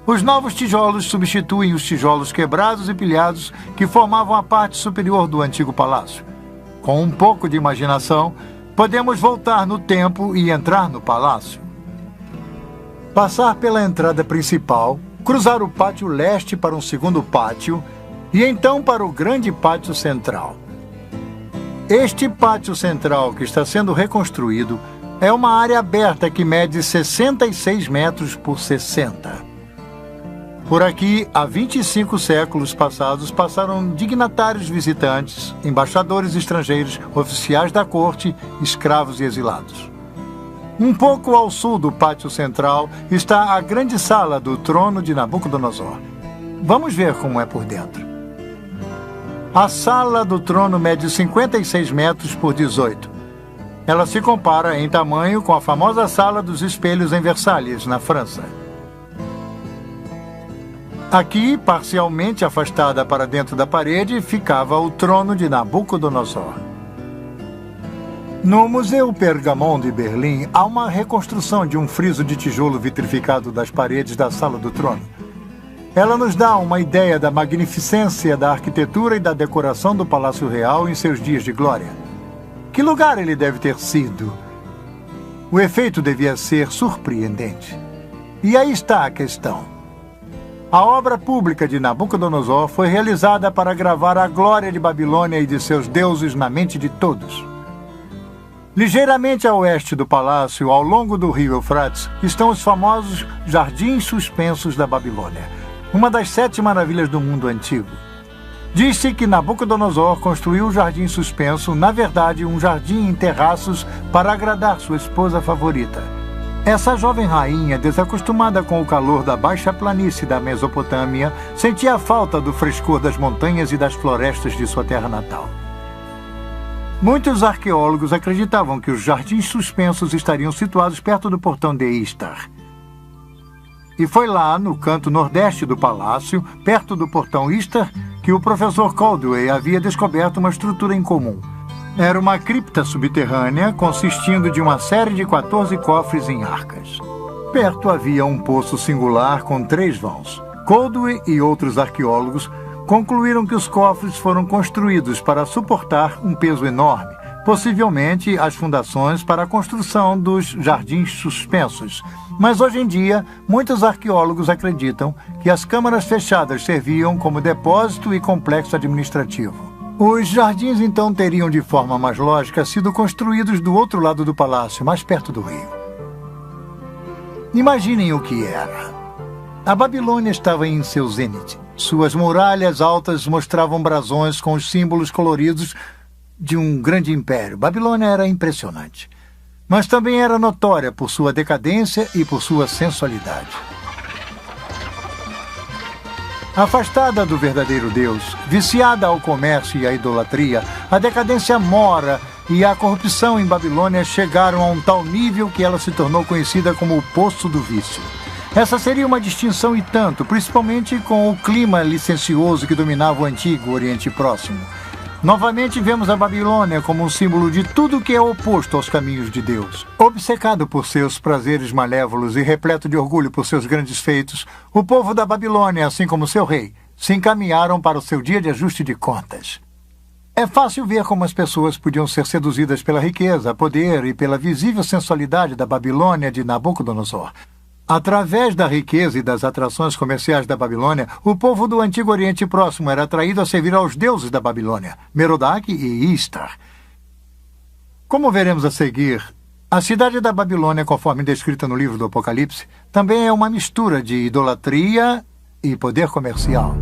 Os novos tijolos substituem os tijolos quebrados e pilhados que formavam a parte superior do antigo palácio. Com um pouco de imaginação, podemos voltar no tempo e entrar no palácio. Passar pela entrada principal, cruzar o pátio leste para um segundo pátio e então para o grande pátio central. Este pátio central que está sendo reconstruído é uma área aberta que mede 66 metros por 60. Por aqui, há 25 séculos passados, passaram dignatários visitantes, embaixadores estrangeiros, oficiais da corte, escravos e exilados. Um pouco ao sul do pátio central está a grande sala do trono de Nabucodonosor. Vamos ver como é por dentro. A sala do trono mede 56 metros por 18. Ela se compara em tamanho com a famosa Sala dos Espelhos em Versalhes, na França. Aqui, parcialmente afastada para dentro da parede, ficava o trono de Nabucodonosor. No Museu Pergamon de Berlim, há uma reconstrução de um friso de tijolo vitrificado das paredes da Sala do Trono. Ela nos dá uma ideia da magnificência da arquitetura e da decoração do Palácio Real em seus dias de glória. Que lugar ele deve ter sido? O efeito devia ser surpreendente. E aí está a questão. A obra pública de Nabucodonosor foi realizada para gravar a glória de Babilônia e de seus deuses na mente de todos. Ligeiramente a oeste do palácio, ao longo do rio Eufrates, estão os famosos Jardins Suspensos da Babilônia, uma das 7 maravilhas do mundo antigo. Diz-se que Nabucodonosor construiu o Jardim Suspenso, na verdade, um jardim em terraços para agradar sua esposa favorita. Essa jovem rainha, desacostumada com o calor da baixa planície da Mesopotâmia, sentia a falta do frescor das montanhas e das florestas de sua terra natal. Muitos arqueólogos acreditavam que os jardins suspensos estariam situados perto do portão de Istar. E foi lá, no canto nordeste do palácio, perto do portão Istar, que o professor Caldwell havia descoberto uma estrutura incomum. Era uma cripta subterrânea consistindo de uma série de 14 cofres em arcas. Perto havia um poço singular com 3 vãos. Caldwell e outros arqueólogos concluíram que os cofres foram construídos para suportar um peso enorme, possivelmente as fundações para a construção dos jardins suspensos. Mas hoje em dia, muitos arqueólogos acreditam que as câmaras fechadas serviam como depósito e complexo administrativo. Os jardins, então, teriam, de forma mais lógica, sido construídos do outro lado do palácio, mais perto do rio. Imaginem o que era. A Babilônia estava em seu zênite. Suas muralhas altas mostravam brasões com os símbolos coloridos de um grande império. Babilônia era impressionante, mas também era notória por sua decadência e por sua sensualidade. Afastada do verdadeiro Deus, viciada ao comércio e à idolatria, a decadência mora e a corrupção em Babilônia chegaram a um tal nível que ela se tornou conhecida como o Poço do Vício. Essa seria uma distinção e tanto, principalmente com o clima licencioso que dominava o antigo Oriente Próximo. Novamente vemos a Babilônia como um símbolo de tudo que é oposto aos caminhos de Deus. Obcecado por seus prazeres malévolos e repleto de orgulho por seus grandes feitos, o povo da Babilônia, assim como seu rei, se encaminharam para o seu dia de ajuste de contas. É fácil ver como as pessoas podiam ser seduzidas pela riqueza, poder e pela visível sensualidade da Babilônia de Nabucodonosor. Através da riqueza e das atrações comerciais da Babilônia, o povo do Antigo Oriente Próximo era atraído a servir aos deuses da Babilônia, Merodach e Istar. Como veremos a seguir, a cidade da Babilônia, conforme descrita no livro do Apocalipse, também é uma mistura de idolatria e poder comercial.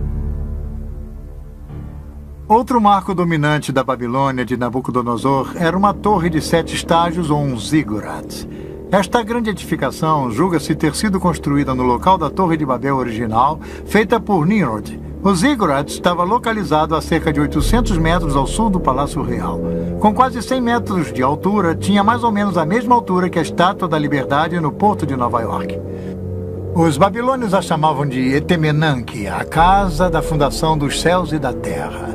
Outro marco dominante da Babilônia de Nabucodonosor era uma torre de 7 estágios ou um ziggurat. Esta grande edificação julga-se ter sido construída no local da Torre de Babel original, feita por Nimrod. O ziggurat estava localizado a cerca de 800 metros ao sul do Palácio Real. Com quase 100 metros de altura, tinha mais ou menos a mesma altura que a Estátua da Liberdade no porto de Nova York. Os babilônios a chamavam de Etemenanque, a casa da fundação dos céus e da terra.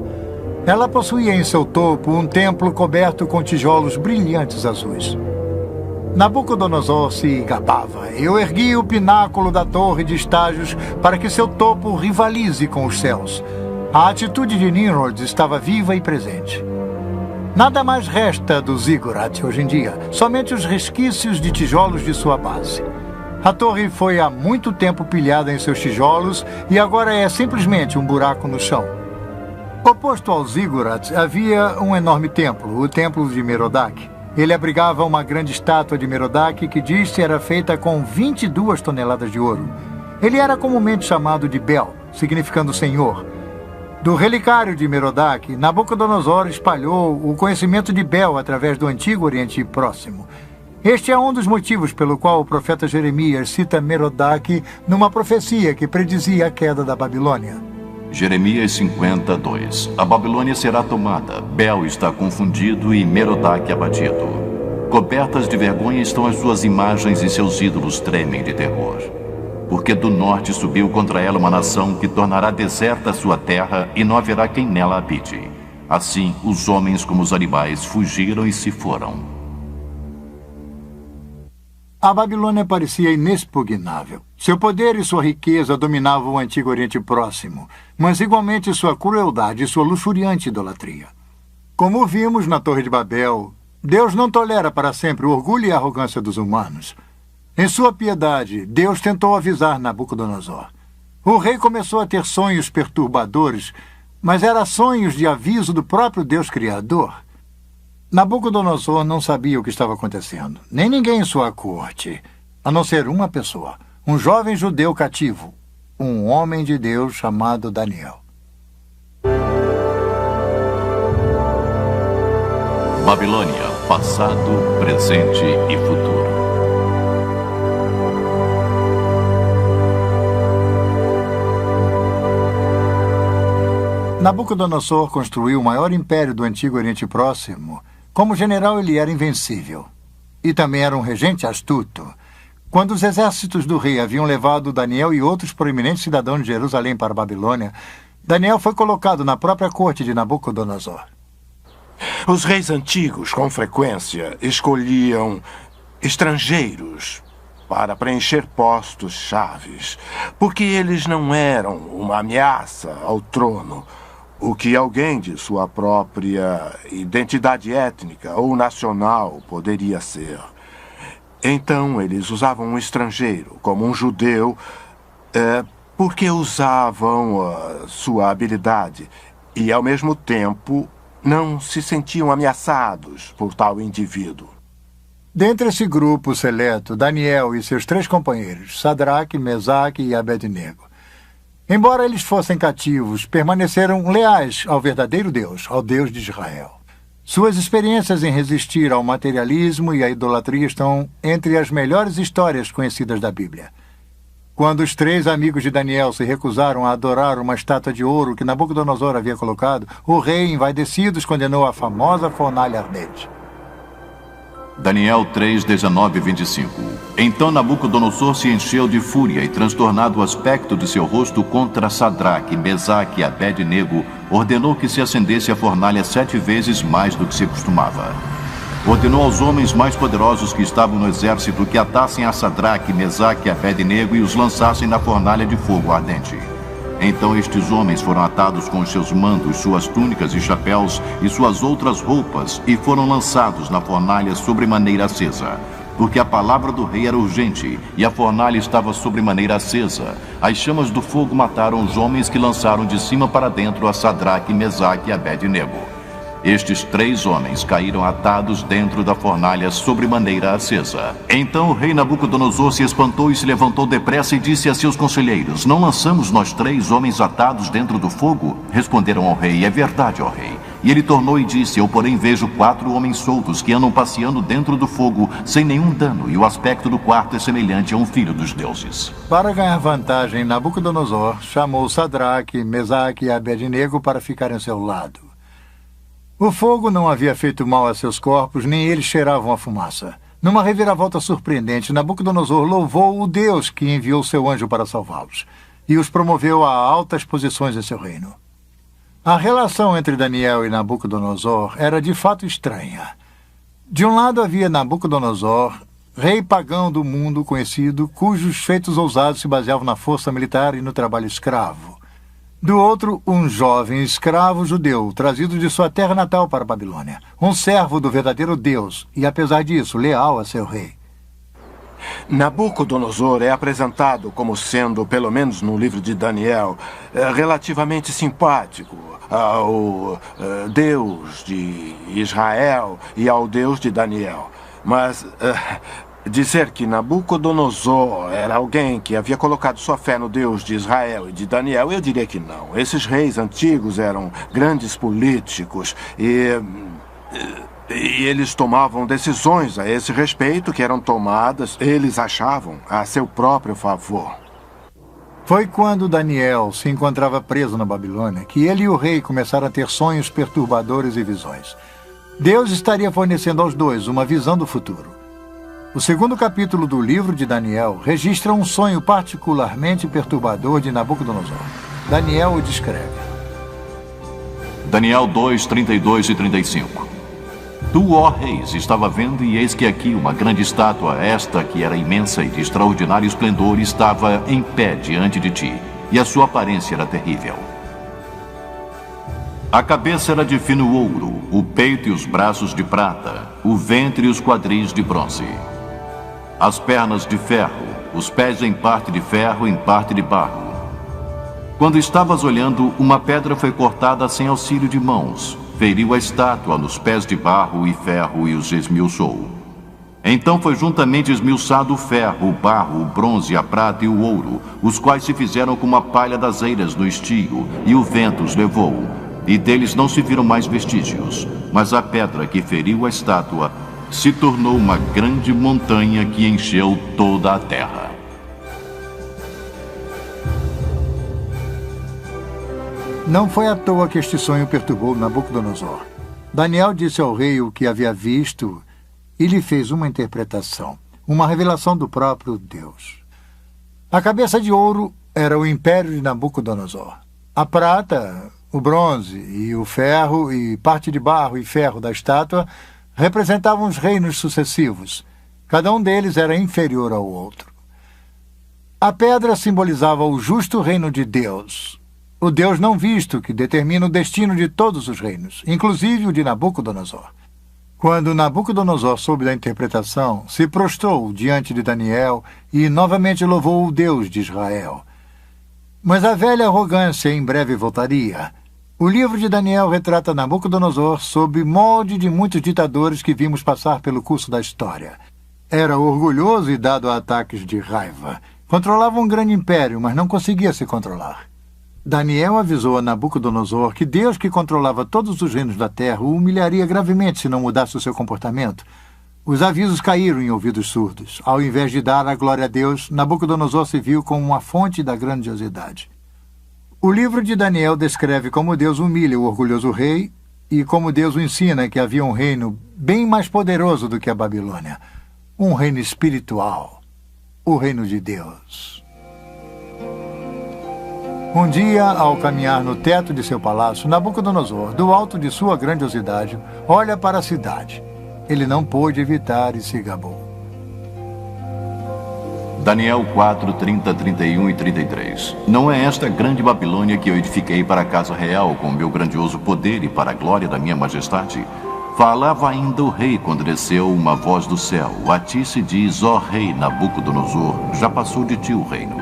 Ela possuía em seu topo um templo coberto com tijolos brilhantes azuis. Nabucodonosor se gabava: eu ergui o pináculo da torre de estágios para que seu topo rivalize com os céus. A atitude de Nimrod estava viva e presente. Nada mais resta do ziggurat hoje em dia, somente os resquícios de tijolos de sua base. A torre foi há muito tempo pilhada em seus tijolos e agora é simplesmente um buraco no chão. Oposto ao ziggurat havia um enorme templo, o Templo de Merodach. Ele abrigava uma grande estátua de Merodach que diz-se era feita com 22 toneladas de ouro. Ele era comumente chamado de Bel, significando Senhor. Do relicário de Merodach, Nabucodonosor espalhou o conhecimento de Bel através do Antigo Oriente Próximo. Este é um dos motivos pelo qual o profeta Jeremias cita Merodach numa profecia que predizia a queda da Babilônia. Jeremias 52. A Babilônia será tomada, Bel está confundido e Merodach abatido. Cobertas de vergonha estão as suas imagens e seus ídolos tremem de terror. Porque do norte subiu contra ela uma nação que tornará deserta a sua terra e não haverá quem nela habite. Assim, os homens como os animais fugiram e se foram. A Babilônia parecia inexpugnável. Seu poder e sua riqueza dominavam o Antigo Oriente Próximo, mas igualmente sua crueldade e sua luxuriante idolatria. Como vimos na Torre de Babel, Deus não tolera para sempre o orgulho e a arrogância dos humanos. Em sua piedade, Deus tentou avisar Nabucodonosor. O rei começou a ter sonhos perturbadores, mas eram sonhos de aviso do próprio Deus Criador. Nabucodonosor não sabia o que estava acontecendo, nem ninguém em sua corte, a não ser uma pessoa, um jovem judeu cativo, um homem de Deus chamado Daniel. Babilônia, passado, presente e futuro. Nabucodonosor construiu o maior império do Antigo Oriente Próximo. Como general, ele era invencível. E também era um regente astuto. Quando os exércitos do rei haviam levado Daniel e outros proeminentes cidadãos de Jerusalém para a Babilônia, Daniel foi colocado na própria corte de Nabucodonosor. Os reis antigos, com frequência, escolhiam estrangeiros para preencher postos chaves, porque eles não eram uma ameaça ao trono, o que alguém de sua própria identidade étnica ou nacional poderia ser. Então, eles usavam um estrangeiro, como um judeu, porque usavam sua habilidade e, ao mesmo tempo, não se sentiam ameaçados por tal indivíduo. Dentre esse grupo seleto, Daniel e seus 3 companheiros, Sadraque, Mesaque e Abednego. Embora eles fossem cativos, permaneceram leais ao verdadeiro Deus, ao Deus de Israel. Suas experiências em resistir ao materialismo e à idolatria estão entre as melhores histórias conhecidas da Bíblia. Quando os 3 amigos de Daniel se recusaram a adorar uma estátua de ouro que Nabucodonosor havia colocado, o rei, envaidecido, os condenou à famosa fornalha ardente. Daniel 3, 19 e 25. Então Nabucodonosor se encheu de fúria e, transtornado o aspecto de seu rosto contra Sadraque, Mesaque e Abednego, ordenou que se acendesse a fornalha 7 vezes mais do que se costumava. Ordenou aos homens mais poderosos que estavam no exército que atassem a Sadraque, Mesaque e Abednego e os lançassem na fornalha de fogo ardente. Então estes homens foram atados com os seus mantos, suas túnicas e chapéus e suas outras roupas e foram lançados na fornalha sobremaneira acesa. Porque a palavra do rei era urgente e a fornalha estava sobremaneira acesa. As chamas do fogo mataram os homens que lançaram de cima para dentro a Sadraque, Mesaque e Abednego. Estes 3 homens caíram atados dentro da fornalha sobremaneira acesa. Então o rei Nabucodonosor se espantou e se levantou depressa e disse a seus conselheiros: Não lançamos nós 3 homens atados dentro do fogo? Responderam ao rei: É verdade, ó rei. E ele tornou e disse: Eu, porém, vejo 4 homens soltos que andam passeando dentro do fogo sem nenhum dano, e o aspecto do quarto é semelhante a um filho dos deuses. Para ganhar vantagem, Nabucodonosor chamou Sadraque, Mesaque e Abednego para ficarem ao seu lado. O fogo não havia feito mal a seus corpos, nem eles cheiravam a fumaça. Numa reviravolta surpreendente, Nabucodonosor louvou o Deus que enviou seu anjo para salvá-los e os promoveu a altas posições em seu reino. A relação entre Daniel e Nabucodonosor era de fato estranha. De um lado havia Nabucodonosor, rei pagão do mundo conhecido, cujos feitos ousados se baseavam na força militar e no trabalho escravo. Do outro, um jovem escravo judeu, trazido de sua terra natal para a Babilônia, um servo do verdadeiro Deus e, apesar disso, leal a seu rei. Nabucodonosor é apresentado como sendo, pelo menos no livro de Daniel, relativamente simpático ao Deus de Israel e ao Deus de Daniel. Mas dizer que Nabucodonosor era alguém que havia colocado sua fé no Deus de Israel e de Daniel, eu diria que não. Esses reis antigos eram grandes políticos e eles tomavam decisões a esse respeito que eram tomadas, eles achavam, a seu próprio favor. Foi quando Daniel se encontrava preso na Babilônia que ele e o rei começaram a ter sonhos perturbadores e visões. Deus estaria fornecendo aos dois uma visão do futuro. O 2º capítulo do livro de Daniel registra um sonho particularmente perturbador de Nabucodonosor. Daniel o descreve. Daniel 2, 32 e 35. Tu, ó reis, estava vendo, e eis que aqui uma grande estátua, esta que era imensa e de extraordinário esplendor, estava em pé diante de ti, e a sua aparência era terrível. A cabeça era de fino ouro, o peito e os braços de prata, o ventre e os quadris de bronze. As pernas de ferro, os pés em parte de ferro, em parte de barro. Quando estavas olhando, uma pedra foi cortada sem auxílio de mãos, feriu a estátua nos pés de barro e ferro e os esmiuçou. Então foi juntamente esmiuçado o ferro, o barro, o bronze, a prata e o ouro, os quais se fizeram como a palha das eiras no estio, e o vento os levou, e deles não se viram mais vestígios. Mas a pedra que feriu a estátua se tornou uma grande montanha que encheu toda a terra. Não foi à toa que este sonho perturbou Nabucodonosor. Daniel disse ao rei o que havia visto e lhe fez uma interpretação, uma revelação do próprio Deus. A cabeça de ouro era o império de Nabucodonosor. A prata, o bronze e o ferro e parte de barro e ferro da estátua representavam os reinos sucessivos. Cada um deles era inferior ao outro. A pedra simbolizava o justo reino de Deus, o Deus não visto que determina o destino de todos os reinos, inclusive o de Nabucodonosor. Quando Nabucodonosor soube da interpretação, se prostrou diante de Daniel e novamente louvou o Deus de Israel. Mas a velha arrogância em breve voltaria. O livro de Daniel retrata Nabucodonosor sob molde de muitos ditadores que vimos passar pelo curso da história. Era orgulhoso e dado a ataques de raiva. Controlava um grande império, mas não conseguia se controlar. Daniel avisou a Nabucodonosor que Deus, que controlava todos os reinos da terra, o humilharia gravemente se não mudasse o seu comportamento. Os avisos caíram em ouvidos surdos. Ao invés de dar a glória a Deus, Nabucodonosor se viu como uma fonte da grandiosidade. O livro de Daniel descreve como Deus humilha o orgulhoso rei e como Deus o ensina que havia um reino bem mais poderoso do que a Babilônia. Um reino espiritual. O reino de Deus. Um dia, ao caminhar no teto de seu palácio, Nabucodonosor, do alto de sua grandiosidade, olha para a cidade. Ele não pôde evitar e se gabou. Daniel 4, 30, 31 e 33. Não é esta grande Babilônia que eu edifiquei para a casa real com meu grandioso poder e para a glória da minha majestade? Falava ainda o rei quando desceu uma voz do céu. A ti se diz, ó rei Nabucodonosor, já passou de ti o reino.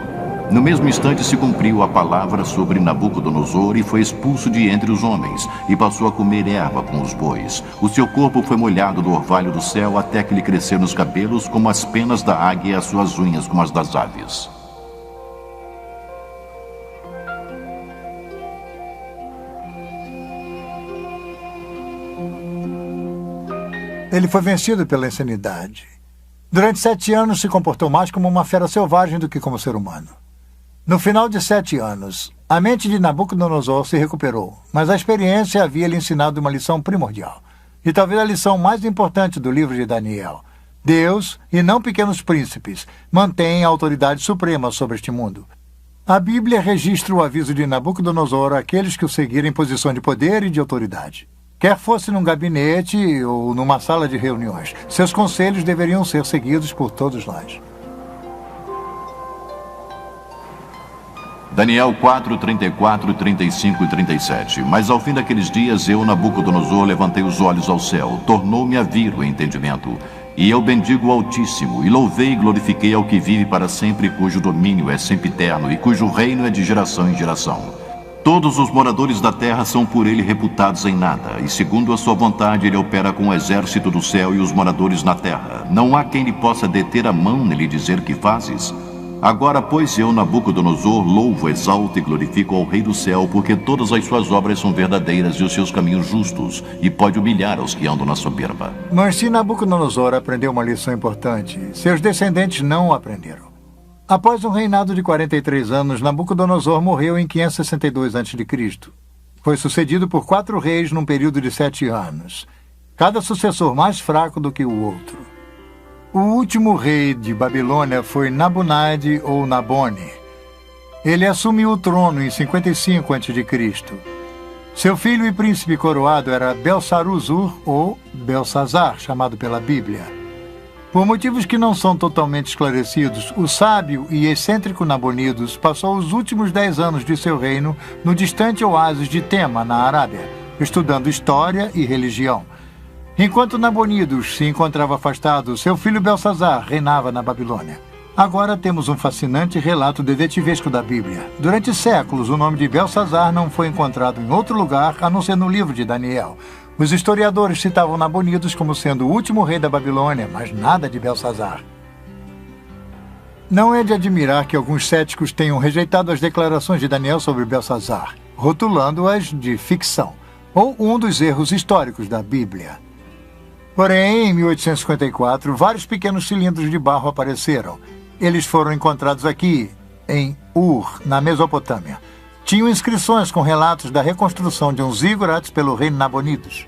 No mesmo instante se cumpriu a palavra sobre Nabucodonosor e foi expulso de entre os homens, e passou a comer erva com os bois. O seu corpo foi molhado do orvalho do céu até que lhe cresceram os cabelos como as penas da águia e as suas unhas como as das aves. Ele foi vencido pela insanidade. Durante 7 anos se comportou mais como uma fera selvagem do que como ser humano. No final de 7 anos, a mente de Nabucodonosor se recuperou, mas a experiência havia lhe ensinado uma lição primordial. E talvez a lição mais importante do livro de Daniel. Deus, e não pequenos príncipes, mantém a autoridade suprema sobre este mundo. A Bíblia registra o aviso de Nabucodonosor àqueles que o seguirem em posição de poder e de autoridade. Quer fosse num gabinete ou numa sala de reuniões, seus conselhos deveriam ser seguidos por todos nós. Daniel 4, 34, 35 e 37. Mas ao fim daqueles dias, eu, Nabucodonosor, levantei os olhos ao céu, tornou-me a vir o entendimento. E eu bendigo o Altíssimo, e louvei e glorifiquei ao que vive para sempre, cujo domínio é sempiterno, e cujo reino é de geração em geração. Todos os moradores da terra são por ele reputados em nada, e segundo a sua vontade ele opera com o exército do céu e os moradores na terra. Não há quem lhe possa deter a mão nem lhe dizer que fazes. Agora, pois, eu, Nabucodonosor, louvo, exalto e glorifico ao Rei do céu, porque todas as suas obras são verdadeiras e os seus caminhos justos, e pode humilhar aos que andam na soberba. Mas se Nabucodonosor aprendeu uma lição importante, seus descendentes não aprenderam. Após um reinado de 43 anos, Nabucodonosor morreu em 562 a.C. Foi sucedido por 4 reis num período de 7 anos, cada sucessor mais fraco do que o outro. O último rei de Babilônia foi Nabonide ou Nabone. Ele assumiu o trono em 55 a.C. Seu filho e príncipe coroado era Belsaruzur ou Belsazar, chamado pela Bíblia. Por motivos que não são totalmente esclarecidos, o sábio e excêntrico Nabonidos passou os últimos 10 anos de seu reino no distante oásis de Tema, na Arábia, estudando história e religião. Enquanto Nabonidos se encontrava afastado, seu filho Belsazar reinava na Babilônia. Agora temos um fascinante relato detetivesco da Bíblia. Durante séculos, o nome de Belsazar não foi encontrado em outro lugar a não ser no livro de Daniel. Os historiadores citavam Nabonidos como sendo o último rei da Babilônia, mas nada de Belsazar. Não é de admirar que alguns céticos tenham rejeitado as declarações de Daniel sobre Belsazar, rotulando-as de ficção, ou um dos erros históricos da Bíblia. Porém, em 1854, vários pequenos cilindros de barro apareceram. Eles foram encontrados aqui, em Ur, na Mesopotâmia. Tinham inscrições com relatos da reconstrução de um zigurats pelo rei Nabonidos.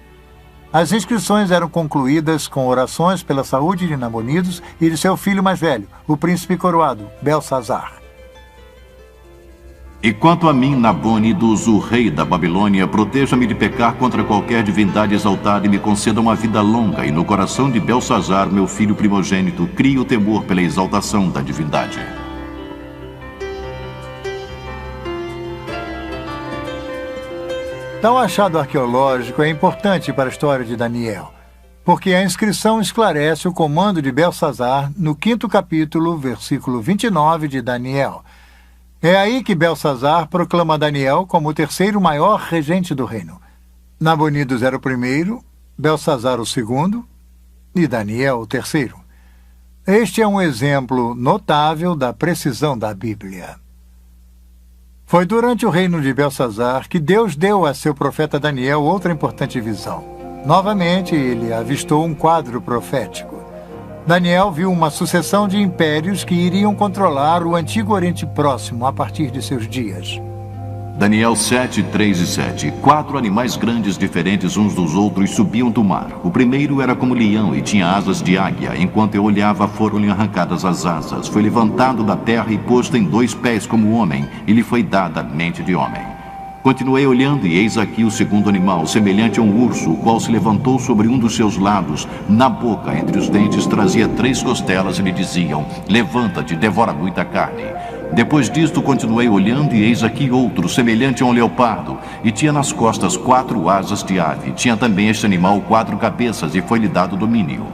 As inscrições eram concluídas com orações pela saúde de Nabonidos e de seu filho mais velho, o príncipe coroado, Belsazar. E quanto a mim, Nabonidos, o rei da Babilônia, proteja-me de pecar contra qualquer divindade exaltada e me conceda uma vida longa, e no coração de Belsazar, meu filho primogênito, crie o temor pela exaltação da divindade. Tal achado arqueológico é importante para a história de Daniel, porque a inscrição esclarece o comando de Belsazar no 5º capítulo, versículo 29 de Daniel. É aí que Belsazar proclama Daniel como o 3º maior regente do reino. Nabonidos era o 1º, Belsazar o 2º e Daniel o 3º. Este é um exemplo notável da precisão da Bíblia. Foi durante o reino de Belsazar que Deus deu a seu profeta Daniel outra importante visão. Novamente, ele avistou um quadro profético. Daniel viu uma sucessão de impérios que iriam controlar o antigo Oriente Próximo a partir de seus dias. Daniel 7, 3 e 7. 4 animais grandes diferentes uns dos outros subiam do mar. O primeiro era como leão e tinha asas de águia. Enquanto eu olhava, foram-lhe arrancadas as asas. Foi levantado da terra e posto em 2 pés como homem, e lhe foi dada a mente de homem. Continuei olhando, e eis aqui o segundo animal, semelhante a um urso, o qual se levantou sobre um dos seus lados. Na boca, entre os dentes, trazia 3 costelas e lhe diziam: levanta-te, devora muita carne. Depois disto, continuei olhando, e eis aqui outro, semelhante a um leopardo, e tinha nas costas 4 asas de ave. Tinha também este animal 4 cabeças, e foi-lhe dado domínio.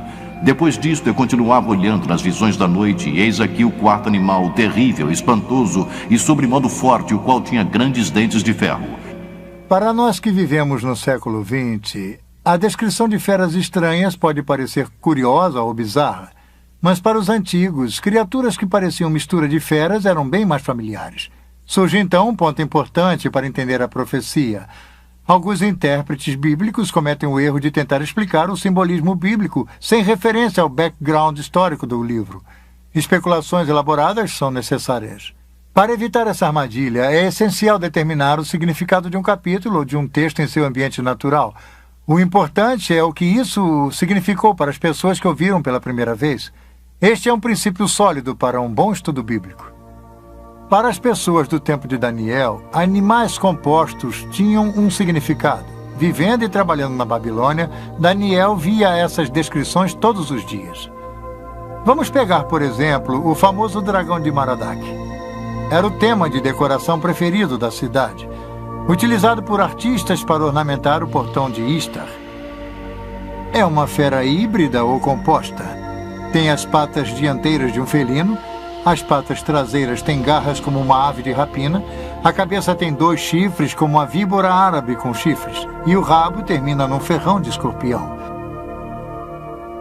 Depois disto, eu continuava olhando nas visões da noite, e eis aqui o quarto animal, terrível, espantoso e sobremodo forte, o qual tinha grandes dentes de ferro. Para nós que vivemos no século XX, a descrição de feras estranhas pode parecer curiosa ou bizarra, mas para os antigos, criaturas que pareciam mistura de feras eram bem mais familiares. Surge então um ponto importante para entender a profecia. Alguns intérpretes bíblicos cometem o erro de tentar explicar o simbolismo bíblico sem referência ao background histórico do livro. Especulações elaboradas são necessárias. Para evitar essa armadilha, é essencial determinar o significado de um capítulo ou de um texto em seu ambiente natural. O importante é o que isso significou para as pessoas que ouviram pela primeira vez. Este é um princípio sólido para um bom estudo bíblico. Para as pessoas do tempo de Daniel, animais compostos tinham um significado. Vivendo e trabalhando na Babilônia, Daniel via essas descrições todos os dias. Vamos pegar, por exemplo, o famoso dragão de Maradak. Era o tema de decoração preferido da cidade, utilizado por artistas para ornamentar o portão de Istar. É uma fera híbrida ou composta. Tem as patas dianteiras de um felino, as patas traseiras têm garras como uma ave de rapina, a cabeça tem 2 chifres como uma víbora árabe com chifres, e o rabo termina num ferrão de escorpião.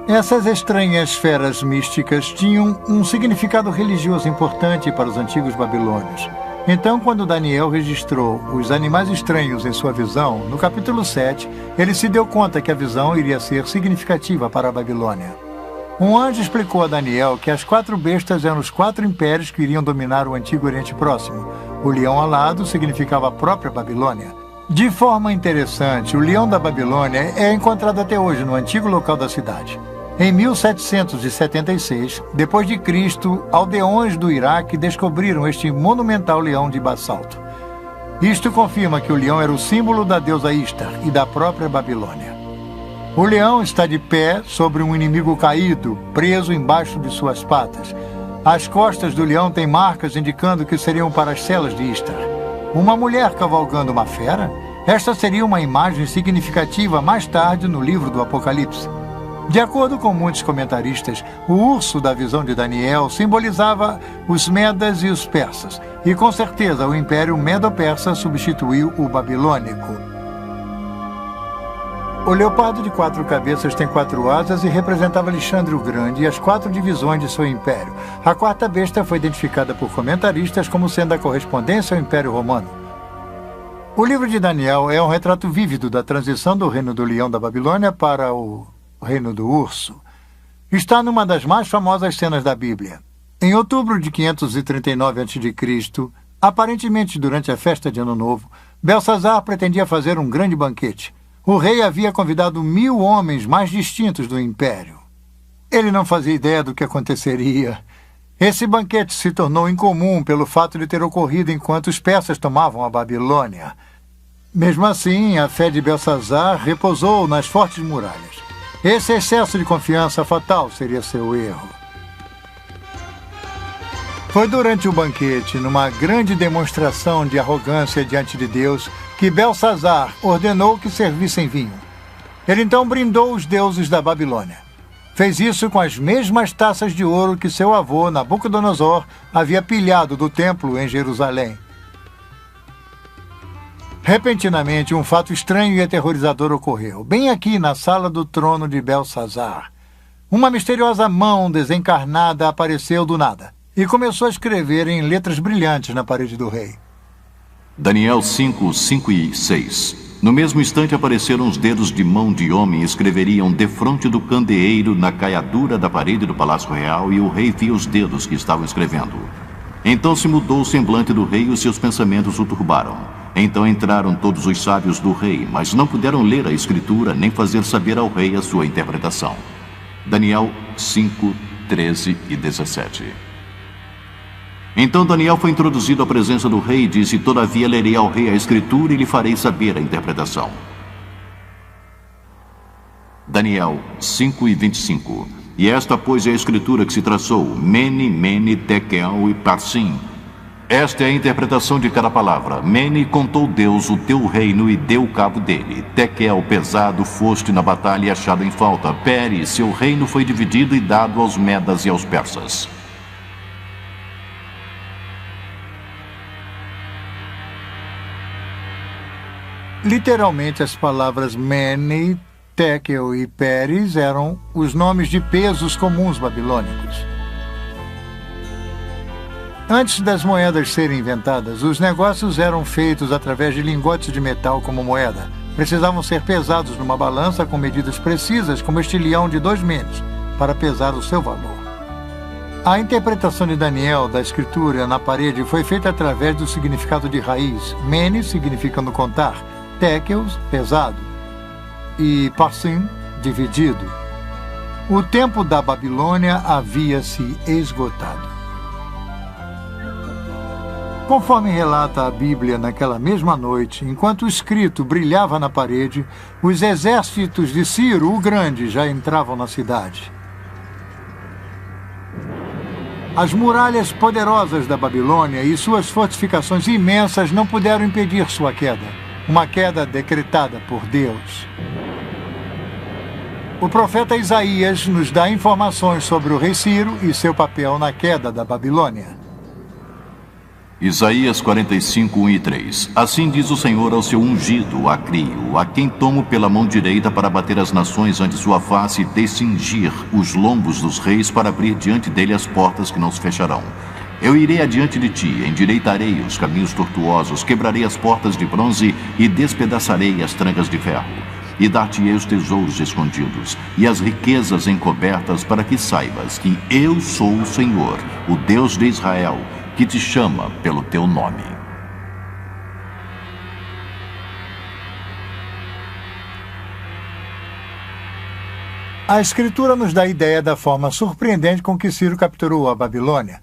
Essas estranhas feras místicas tinham um significado religioso importante para os antigos babilônios. Então, quando Daniel registrou os animais estranhos em sua visão, no capítulo 7, ele se deu conta que a visão iria ser significativa para a Babilônia. Um anjo explicou a Daniel que as 4 bestas eram os 4 impérios que iriam dominar o antigo Oriente Próximo. O leão alado significava a própria Babilônia. De forma interessante, o leão da Babilônia é encontrado até hoje no antigo local da cidade. Em 1776, depois de Cristo, aldeões do Iraque descobriram este monumental leão de basalto. Isto confirma que o leão era o símbolo da deusa Istar e da própria Babilônia. O leão está de pé sobre um inimigo caído, preso embaixo de suas patas. As costas do leão têm marcas indicando que seriam para as celas de Istar. Uma mulher cavalgando uma fera? Esta seria uma imagem significativa mais tarde no livro do Apocalipse. De acordo com muitos comentaristas, o urso da visão de Daniel simbolizava os medas e os persas, e com certeza o Império Medo-Persa substituiu o babilônico. O leopardo de 4 cabeças tem 4 asas e representava Alexandre o Grande e as 4 divisões de seu império. A 4ª besta foi identificada por comentaristas como sendo a correspondência ao Império Romano. O livro de Daniel é um retrato vívido da transição do reino do leão da Babilônia para o reino do urso. Está numa das mais famosas cenas da Bíblia. Em outubro de 539 a.C., aparentemente durante a festa de Ano Novo, Belsazar pretendia fazer um grande banquete. O rei havia convidado 1000 homens mais distintos do império. Ele não fazia ideia do que aconteceria. Esse banquete se tornou incomum pelo fato de ter ocorrido enquanto os persas tomavam a Babilônia. Mesmo assim, a fé de Belsazar repousou nas fortes muralhas. Esse excesso de confiança fatal seria seu erro. Foi durante o banquete, numa grande demonstração de arrogância diante de Deus, que Belsazar ordenou que servissem vinho. Ele então brindou os deuses da Babilônia. Fez isso com as mesmas taças de ouro que seu avô, Nabucodonosor, havia pilhado do templo em Jerusalém. Repentinamente, um fato estranho e aterrorizador ocorreu, bem aqui na sala do trono de Belsazar. Uma misteriosa mão desencarnada apareceu do nada e começou a escrever em letras brilhantes na parede do rei. Daniel 5, 5 e 6. No mesmo instante apareceram os dedos de mão de homem e escreveriam defronte do candeeiro na caiadura da parede do Palácio Real, e o rei via os dedos que estavam escrevendo. Então se mudou o semblante do rei e os seus pensamentos o turbaram. Então entraram todos os sábios do rei, mas não puderam ler a escritura nem fazer saber ao rei a sua interpretação. Daniel 5, 13 e 17. Então Daniel foi introduzido à presença do rei e disse: todavia lerei ao rei a escritura e lhe farei saber a interpretação. Daniel 5 e 25. E esta, pois, é a escritura que se traçou: Mene, Mene, Tekel e Parsim. Esta é a interpretação de cada palavra. Mene, contou Deus o teu reino e deu cabo dele. Tekel, pesado, foste na batalha e achado em falta. Pere, seu reino foi dividido e dado aos medas e aos persas. Literalmente, as palavras Mene, Tekel e Peres eram os nomes de pesos comuns babilônicos. Antes das moedas serem inventadas, os negócios eram feitos através de lingotes de metal como moeda. Precisavam ser pesados numa balança com medidas precisas, como este leão de 2 menes, para pesar o seu valor. A interpretação de Daniel da escritura na parede foi feita através do significado de raiz. Mene, significando contar, Tekel, pesado, e Parsim, dividido. O tempo da Babilônia havia se esgotado. Conforme relata a Bíblia, naquela mesma noite, enquanto o escrito brilhava na parede, os exércitos de Ciro o Grande já entravam na cidade. As muralhas poderosas da Babilônia e suas fortificações imensas não puderam impedir sua queda, uma queda decretada por Deus. O profeta Isaías nos dá informações sobre o rei Ciro e seu papel na queda da Babilônia. Isaías 45, 1 e 3. Assim diz o Senhor ao seu ungido, a Crio, a quem tomo pela mão direita para bater as nações ante sua face e descingir os lombos dos reis para abrir diante dele as portas que não se fecharão. Eu irei adiante de ti, endireitarei os caminhos tortuosos, quebrarei as portas de bronze e despedaçarei as trancas de ferro. E dar-te-ei os tesouros escondidos e as riquezas encobertas, para que saibas que eu sou o Senhor, o Deus de Israel, que te chama pelo teu nome. A Escritura nos dá a ideia da forma surpreendente com que Ciro capturou a Babilônia.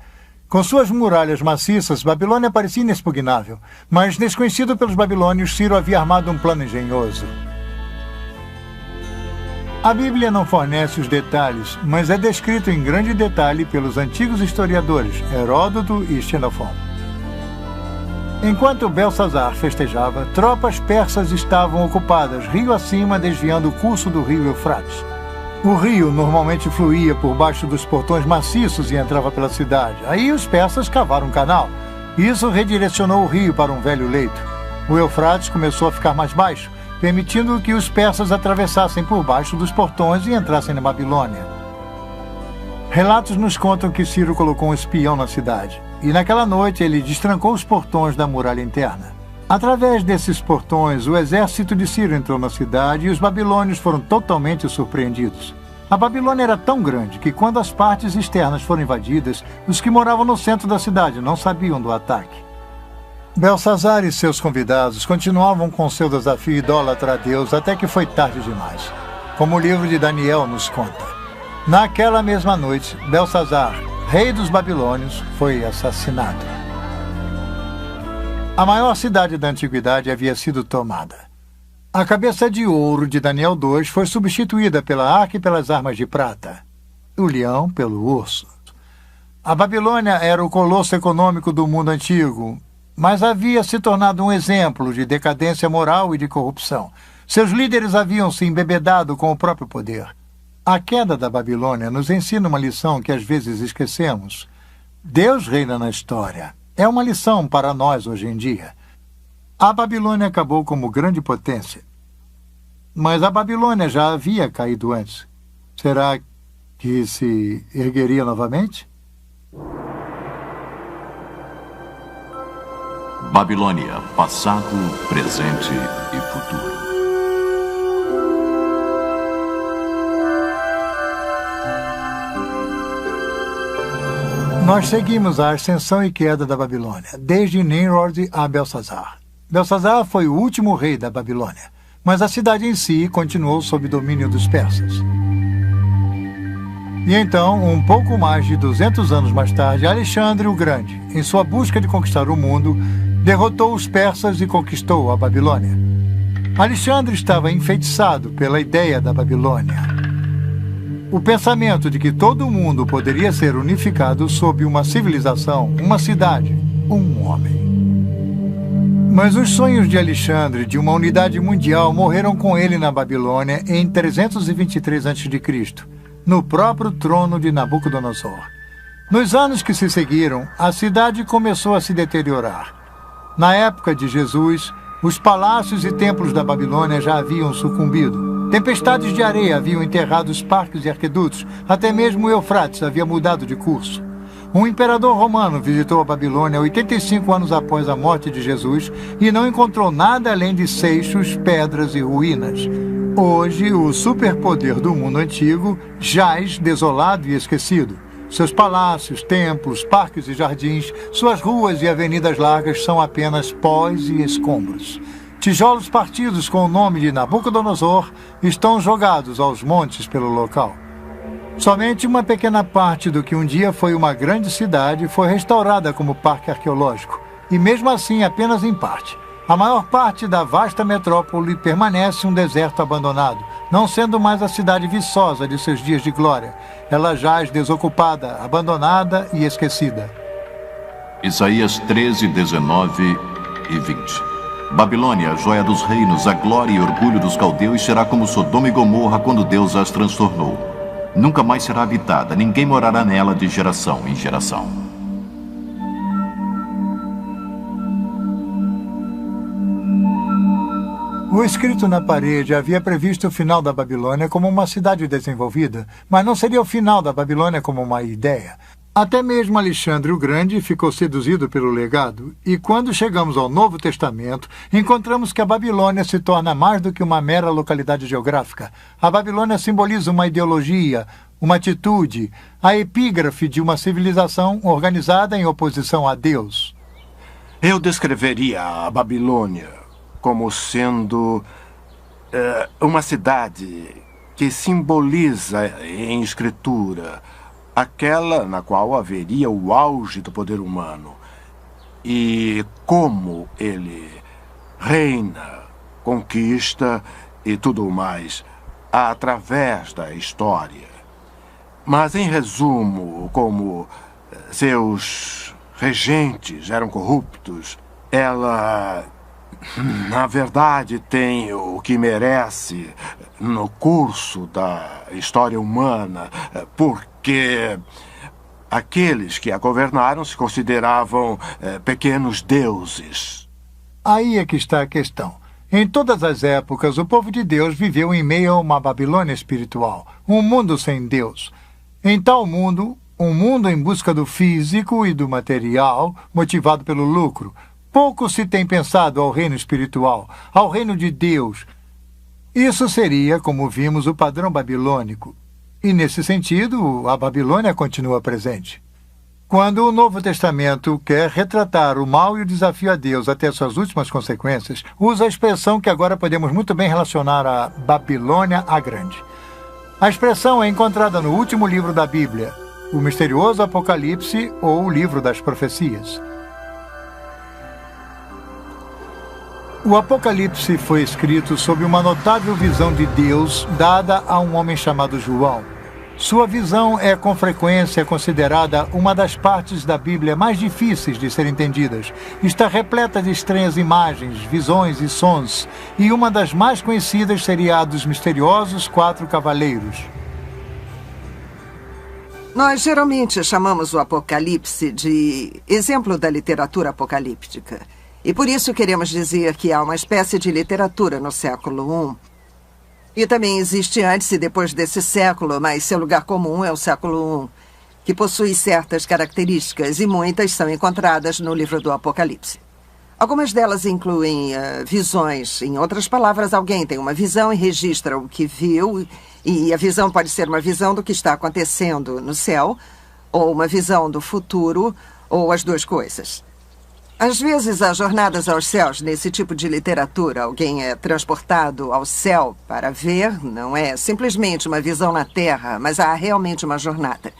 Com suas muralhas maciças, Babilônia parecia inexpugnável, mas, desconhecido pelos babilônios, Ciro havia armado um plano engenhoso. A Bíblia não fornece os detalhes, mas é descrito em grande detalhe pelos antigos historiadores Heródoto e Xenofon. Enquanto Belsazar festejava, tropas persas estavam ocupadas rio acima, desviando o curso do rio Eufrates. O rio normalmente fluía por baixo dos portões maciços e entrava pela cidade. Aí os persas cavaram um canal. Isso redirecionou o rio para um velho leito. O Eufrates começou a ficar mais baixo, permitindo que os persas atravessassem por baixo dos portões e entrassem na Babilônia. Relatos nos contam que Ciro colocou um espião na cidade, e naquela noite ele destrancou os portões da muralha interna. Através desses portões, o exército de Ciro entrou na cidade e os babilônios foram totalmente surpreendidos. A Babilônia era tão grande que, quando as partes externas foram invadidas, os que moravam no centro da cidade não sabiam do ataque. Belsazar e seus convidados continuavam com seu desafio idólatra a Deus até que foi tarde demais, como o livro de Daniel nos conta. Naquela mesma noite, Belsazar, rei dos babilônios, foi assassinado. A maior cidade da antiguidade havia sido tomada. A cabeça de ouro de Daniel 2 foi substituída pela arca e pelas armas de prata, o leão pelo urso. A Babilônia era o colosso econômico do mundo antigo, mas havia se tornado um exemplo de decadência moral e de corrupção. Seus líderes haviam se embebedado com o próprio poder. A queda da Babilônia nos ensina uma lição que às vezes esquecemos. Deus reina na história. É uma lição para nós hoje em dia. A Babilônia acabou como grande potência. Mas a Babilônia já havia caído antes. Será que se ergueria novamente? Babilônia, passado, presente e futuro. Nós seguimos a ascensão e queda da Babilônia, desde Nimrod a Belsazar. Belsazar foi o último rei da Babilônia, mas a cidade em si continuou sob domínio dos persas. E então, um pouco mais de 200 anos mais tarde, Alexandre o Grande, em sua busca de conquistar o mundo, derrotou os persas e conquistou a Babilônia. Alexandre estava enfeitiçado pela ideia da Babilônia. O pensamento de que todo o mundo poderia ser unificado sob uma civilização, uma cidade, um homem. Mas os sonhos de Alexandre de uma unidade mundial morreram com ele na Babilônia em 323 a.C., no próprio trono de Nabucodonosor. Nos anos que se seguiram, a cidade começou a se deteriorar. Na época de Jesus, os palácios e templos da Babilônia já haviam sucumbido. Tempestades de areia haviam enterrado os parques e aquedutos, até mesmo o Eufrates havia mudado de curso. Um imperador romano visitou a Babilônia 85 anos após a morte de Jesus e não encontrou nada além de seixos, pedras e ruínas. Hoje, o superpoder do mundo antigo jaz desolado e esquecido. Seus palácios, templos, parques e jardins, suas ruas e avenidas largas são apenas pós e escombros. Tijolos partidos com o nome de Nabucodonosor estão jogados aos montes pelo local. Somente uma pequena parte do que um dia foi uma grande cidade foi restaurada como parque arqueológico, e mesmo assim apenas em parte. A maior parte da vasta metrópole permanece um deserto abandonado, não sendo mais a cidade viçosa de seus dias de glória. Ela jaz desocupada, abandonada e esquecida. Isaías 13, 19 e 20. Babilônia, a joia dos reinos, a glória e orgulho dos caldeus, será como Sodoma e Gomorra quando Deus as transtornou. Nunca mais será habitada, ninguém morará nela de geração em geração. O escrito na parede havia previsto o final da Babilônia como uma cidade desenvolvida, mas não seria o final da Babilônia como uma ideia. Até mesmo Alexandre o Grande ficou seduzido pelo legado, e quando chegamos ao Novo Testamento, encontramos que a Babilônia se torna mais do que uma mera localidade geográfica. A Babilônia simboliza uma ideologia, uma atitude, a epígrafe de uma civilização organizada em oposição a Deus. Eu descreveria a Babilônia como sendo uma cidade que simboliza em escritura aquela na qual haveria o auge do poder humano e como ele reina, conquista e tudo mais através da história. Mas, em resumo, como seus regentes eram corruptos, ela, na verdade, tem o que merece no curso da história humana, porque aqueles que a governaram se consideravam pequenos deuses. Aí é que está a questão. Em todas as épocas, o povo de Deus viveu em meio a uma Babilônia espiritual, um mundo sem Deus. Em tal mundo, um mundo em busca do físico e do material, motivado pelo lucro, pouco se tem pensado ao reino espiritual, ao reino de Deus. Isso seria, como vimos, o padrão babilônico. E, nesse sentido, a Babilônia continua presente. Quando o Novo Testamento quer retratar o mal e o desafio a Deus até suas últimas consequências, usa a expressão que agora podemos muito bem relacionar a Babilônia a Grande. A expressão é encontrada no último livro da Bíblia, o misterioso Apocalipse ou o livro das profecias. O Apocalipse foi escrito sob uma notável visão de Deus dada a um homem chamado João. Sua visão é com frequência considerada uma das partes da Bíblia mais difíceis de ser entendidas. Está repleta de estranhas imagens, visões e sons, e uma das mais conhecidas seria a dos misteriosos 4 cavaleiros. Nós geralmente chamamos o Apocalipse de exemplo da literatura apocalíptica. E por isso queremos dizer que há uma espécie de literatura no século I. E também existe antes e depois desse século, mas seu lugar comum é o século I, que possui certas características e muitas são encontradas no livro do Apocalipse. Algumas delas incluem visões. Em outras palavras, alguém tem uma visão e registra o que viu, e a visão pode ser uma visão do que está acontecendo no céu, ou uma visão do futuro, ou as duas coisas. Às vezes, há jornadas aos céus nesse tipo de literatura. Alguém é transportado ao céu para ver, não é simplesmente uma visão na Terra, mas há realmente uma jornada.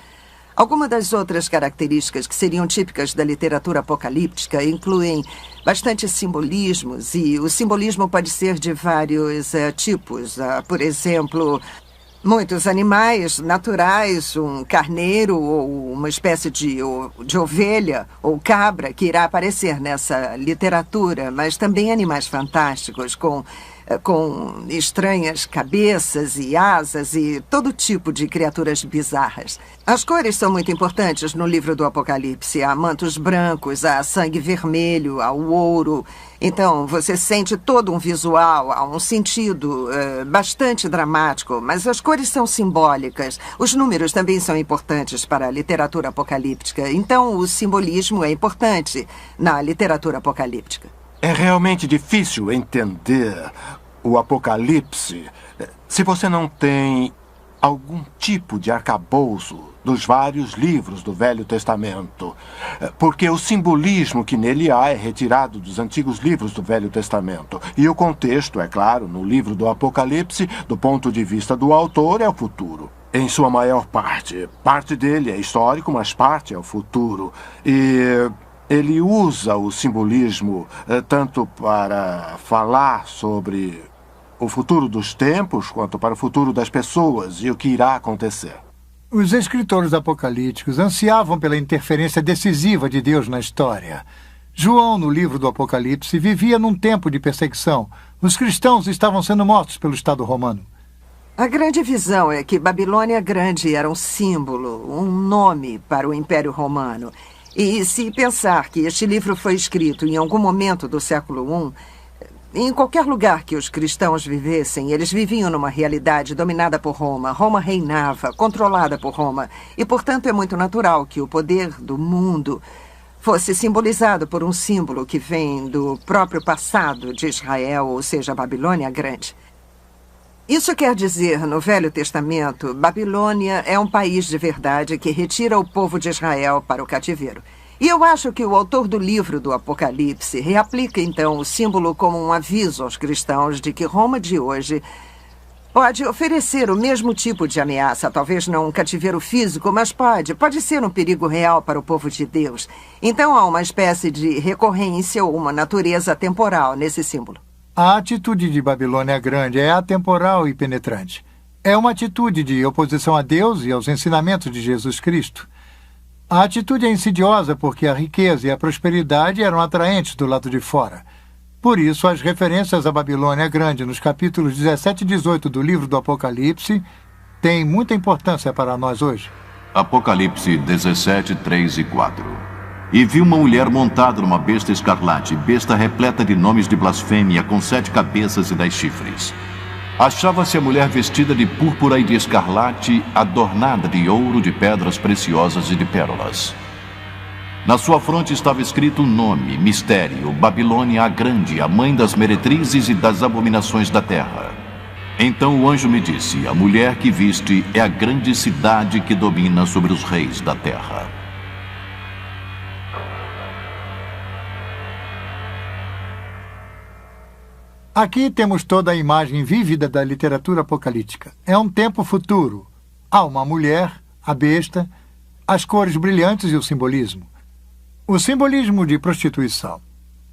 Algumas das outras características que seriam típicas da literatura apocalíptica incluem bastante simbolismos, e o simbolismo pode ser de vários tipos. Por exemplo, Muitos animais naturais, um carneiro ou uma espécie de ovelha ou cabra que irá aparecer nessa literatura, mas também animais fantásticos com estranhas cabeças e asas e todo tipo de criaturas bizarras. As cores são muito importantes no livro do Apocalipse. Há mantos brancos, há sangue vermelho, há o ouro. Então, você sente todo um visual, há um sentido bastante dramático, mas as cores são simbólicas. Os números também são importantes para a literatura apocalíptica. Então, o simbolismo é importante na literatura apocalíptica. É realmente difícil entender o Apocalipse se você não tem algum tipo de arcabouço dos vários livros do Velho Testamento, porque o simbolismo que nele há é retirado dos antigos livros do Velho Testamento. E o contexto, é claro, no livro do Apocalipse, do ponto de vista do autor, é o futuro. Em sua maior parte. Parte dele é histórico, mas parte é o futuro. E ele usa o simbolismo tanto para falar sobre o futuro dos tempos, quanto para o futuro das pessoas e o que irá acontecer. Os escritores apocalípticos ansiavam pela interferência decisiva de Deus na história. João, no livro do Apocalipse, vivia num tempo de perseguição. Os cristãos estavam sendo mortos pelo Estado romano. A grande visão é que Babilônia Grande era um símbolo, um nome para o Império Romano. E se pensar que este livro foi escrito em algum momento do século I, em qualquer lugar que os cristãos vivessem, eles viviam numa realidade dominada por Roma. Roma reinava, controlada por Roma. E, portanto, é muito natural que o poder do mundo fosse simbolizado por um símbolo que vem do próprio passado de Israel, ou seja, a Babilônia Grande. Isso quer dizer, no Velho Testamento, Babilônia é um país de verdade que retira o povo de Israel para o cativeiro. E eu acho que o autor do livro do Apocalipse reaplica, então, o símbolo como um aviso aos cristãos de que Roma de hoje pode oferecer o mesmo tipo de ameaça, talvez não um cativeiro físico, mas pode ser um perigo real para o povo de Deus. Então há uma espécie de recorrência ou uma natureza temporal nesse símbolo. A atitude de Babilônia Grande é atemporal e penetrante. É uma atitude de oposição a Deus e aos ensinamentos de Jesus Cristo. A atitude é insidiosa porque a riqueza e a prosperidade eram atraentes do lado de fora. Por isso, as referências à Babilônia Grande nos capítulos 17 e 18 do livro do Apocalipse têm muita importância para nós hoje. Apocalipse 17, 3 e 4. E vi uma mulher montada numa besta escarlate, besta repleta de nomes de blasfêmia, com 7 cabeças e 10 chifres. Achava-se a mulher vestida de púrpura e de escarlate, adornada de ouro, de pedras preciosas e de pérolas. Na sua fronte estava escrito um nome, mistério, Babilônia a Grande, a mãe das meretrizes e das abominações da terra. Então o anjo me disse, a mulher que viste é a grande cidade que domina sobre os reis da terra. Aqui temos toda a imagem vívida da literatura apocalíptica. É um tempo futuro. Há uma mulher, a besta, as cores brilhantes e o simbolismo. O simbolismo de prostituição.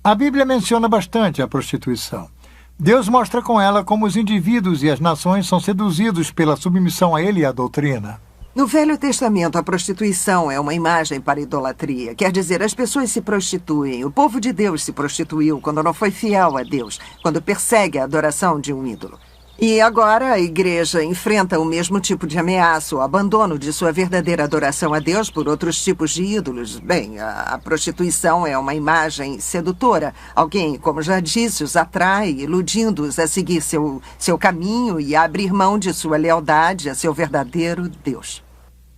A Bíblia menciona bastante a prostituição. Deus mostra com ela como os indivíduos e as nações são seduzidos pela submissão a ele e à doutrina. No Velho Testamento, a prostituição é uma imagem para a idolatria. Quer dizer, as pessoas se prostituem. O povo de Deus se prostituiu quando não foi fiel a Deus, quando persegue a adoração de um ídolo. E agora a igreja enfrenta o mesmo tipo de ameaça, o abandono de sua verdadeira adoração a Deus por outros tipos de ídolos. Bem, a prostituição é uma imagem sedutora. Alguém, como já disse, os atrai, iludindo-os a seguir seu caminho e a abrir mão de sua lealdade a seu verdadeiro Deus.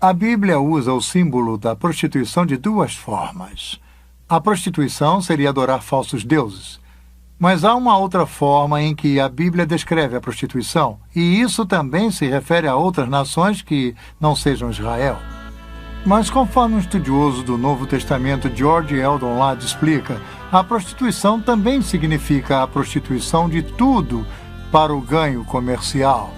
A Bíblia usa o símbolo da prostituição de 2 formas. A prostituição seria adorar falsos deuses. Mas há uma outra forma em que a Bíblia descreve a prostituição, e isso também se refere a outras nações que não sejam Israel. Mas conforme um estudioso do Novo Testamento, George Eldon Ladd, explica, a prostituição também significa a prostituição de tudo para o ganho comercial.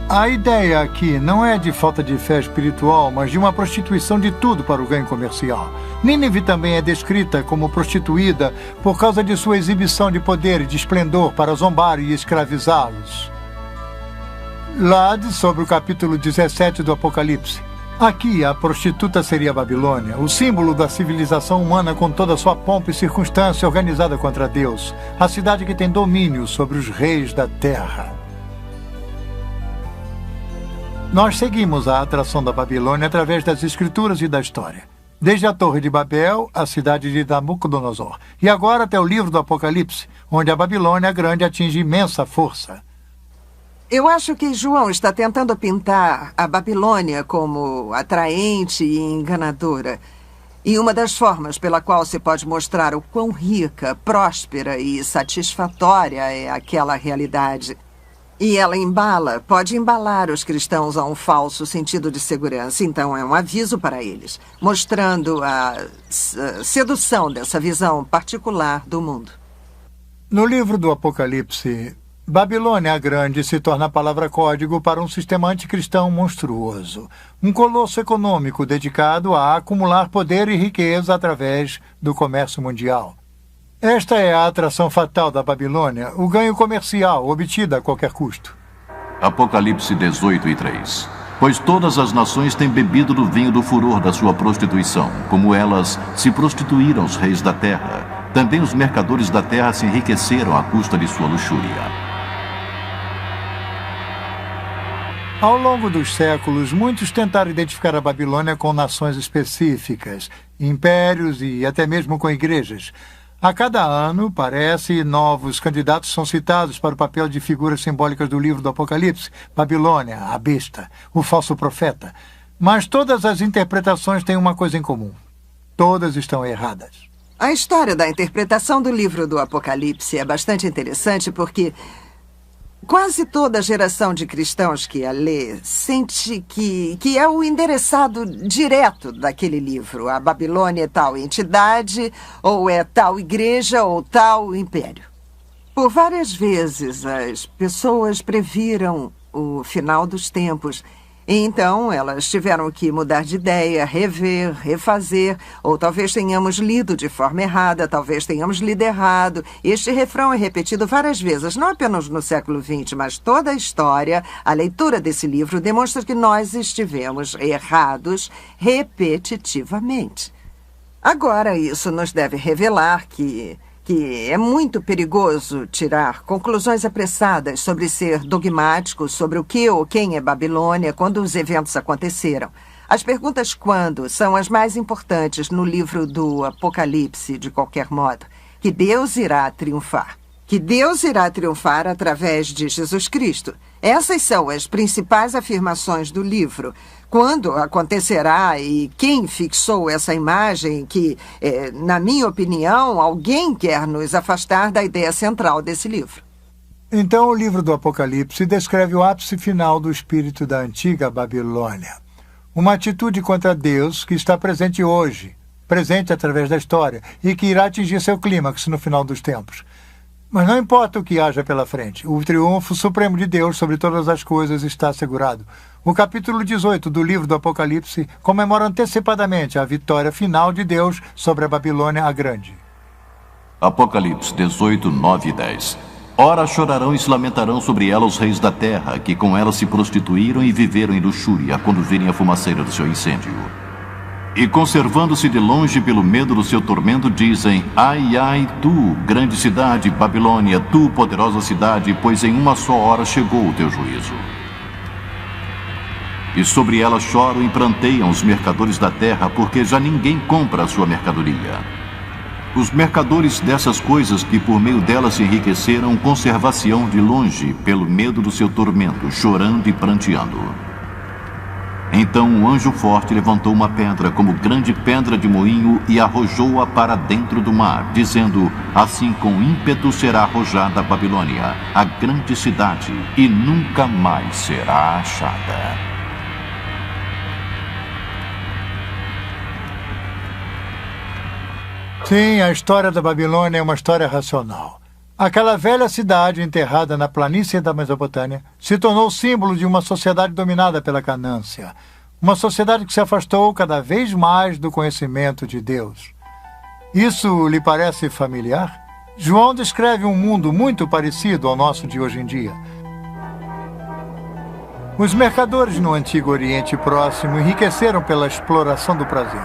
A ideia aqui não é de falta de fé espiritual, mas de uma prostituição de tudo para o ganho comercial. Nínive também é descrita como prostituída por causa de sua exibição de poder e de esplendor para zombar e escravizá-los. Lade sobre o capítulo 17 do Apocalipse. Aqui, a prostituta seria a Babilônia, o símbolo da civilização humana com toda a sua pompa e circunstância organizada contra Deus, a cidade que tem domínio sobre os reis da terra. Nós seguimos a atração da Babilônia através das escrituras e da história. Desde a Torre de Babel, a cidade de Nabucodonosor, e agora até o livro do Apocalipse, onde a Babilônia Grande atinge imensa força. Eu acho que João está tentando pintar a Babilônia como atraente e enganadora. E uma das formas pela qual se pode mostrar o quão rica, próspera e satisfatória é aquela realidade. E ela pode embalar os cristãos a um falso sentido de segurança. Então é um aviso para eles, mostrando a sedução dessa visão particular do mundo. No livro do Apocalipse, Babilônia Grande se torna a palavra-código para um sistema anticristão monstruoso. Um colosso econômico dedicado a acumular poder e riqueza através do comércio mundial. Esta é a atração fatal da Babilônia, o ganho comercial obtido a qualquer custo. Apocalipse 18:3. Pois todas as nações têm bebido do vinho do furor da sua prostituição, como elas se prostituíram os reis da terra. Também os mercadores da terra se enriqueceram à custa de sua luxúria. Ao longo dos séculos, muitos tentaram identificar a Babilônia com nações específicas, impérios e até mesmo com igrejas. A cada ano, parece, novos candidatos são citados para o papel de figuras simbólicas do livro do Apocalipse, Babilônia, a besta, o falso profeta. Mas todas as interpretações têm uma coisa em comum. Todas estão erradas. A história da interpretação do livro do Apocalipse é bastante interessante porque quase toda a geração de cristãos que a lê sente que é o endereçado direto daquele livro. A Babilônia é tal entidade, ou é tal igreja, ou tal império. Por várias vezes, as pessoas previram o final dos tempos. E então, elas tiveram que mudar de ideia, rever, refazer, ou talvez tenhamos lido de forma errada, talvez tenhamos lido errado. Este refrão é repetido várias vezes, não apenas no século XX, mas toda a história, a leitura desse livro demonstra que nós estivemos errados repetitivamente. Agora, isso nos deve revelar que é muito perigoso tirar conclusões apressadas sobre ser dogmático, sobre o que ou quem é Babilônia, quando os eventos aconteceram. As perguntas quando são as mais importantes no livro do Apocalipse, de qualquer modo. Que Deus irá triunfar. Que Deus irá triunfar através de Jesus Cristo. Essas são as principais afirmações do livro. Quando acontecerá e quem fixou essa imagem que, na minha opinião, alguém quer nos afastar da ideia central desse livro. Então, o livro do Apocalipse descreve o ápice final do espírito da antiga Babilônia. Uma atitude contra Deus que está presente hoje, presente através da história, e que irá atingir seu clímax no final dos tempos. Mas não importa o que haja pela frente, o triunfo supremo de Deus sobre todas as coisas está assegurado. O capítulo 18 do livro do Apocalipse comemora antecipadamente a vitória final de Deus sobre a Babilônia a Grande. Apocalipse 18, 9 e 10. Ora chorarão e se lamentarão sobre ela os reis da terra, que com ela se prostituíram e viveram em luxúria, quando virem a fumaceira do seu incêndio. E conservando-se de longe pelo medo do seu tormento, dizem: ai, ai, tu, grande cidade, Babilônia, tu, poderosa cidade, pois em uma só hora chegou o teu juízo. E sobre ela choram e pranteiam os mercadores da terra, porque já ninguém compra a sua mercadoria. Os mercadores dessas coisas que por meio dela se enriqueceram, conservar-se-ão de longe, pelo medo do seu tormento, chorando e pranteando. Então um anjo forte levantou uma pedra, como grande pedra de moinho, e arrojou-a para dentro do mar, dizendo: assim com ímpeto será arrojada a Babilônia, a grande cidade, e nunca mais será achada. Sim, a história da Babilônia é uma história racional. Aquela velha cidade enterrada na planície da Mesopotâmia se tornou símbolo de uma sociedade dominada pela ganância, uma sociedade que se afastou cada vez mais do conhecimento de Deus. Isso lhe parece familiar? João descreve um mundo muito parecido ao nosso de hoje em dia. Os mercadores no Antigo Oriente Próximo enriqueceram pela exploração do prazer.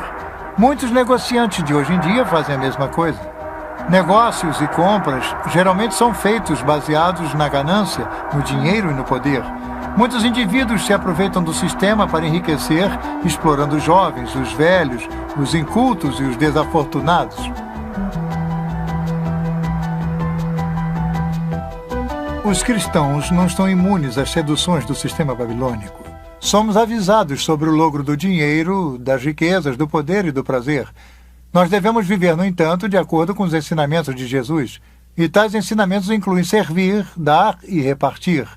Muitos negociantes de hoje em dia fazem a mesma coisa. Negócios e compras geralmente são feitos baseados na ganância, no dinheiro e no poder. Muitos indivíduos se aproveitam do sistema para enriquecer, explorando os jovens, os velhos, os incultos e os desafortunados. Os cristãos não estão imunes às seduções do sistema babilônico. Somos avisados sobre o logro do dinheiro, das riquezas, do poder e do prazer. Nós devemos viver, no entanto, de acordo com os ensinamentos de Jesus. E tais ensinamentos incluem servir, dar e repartir.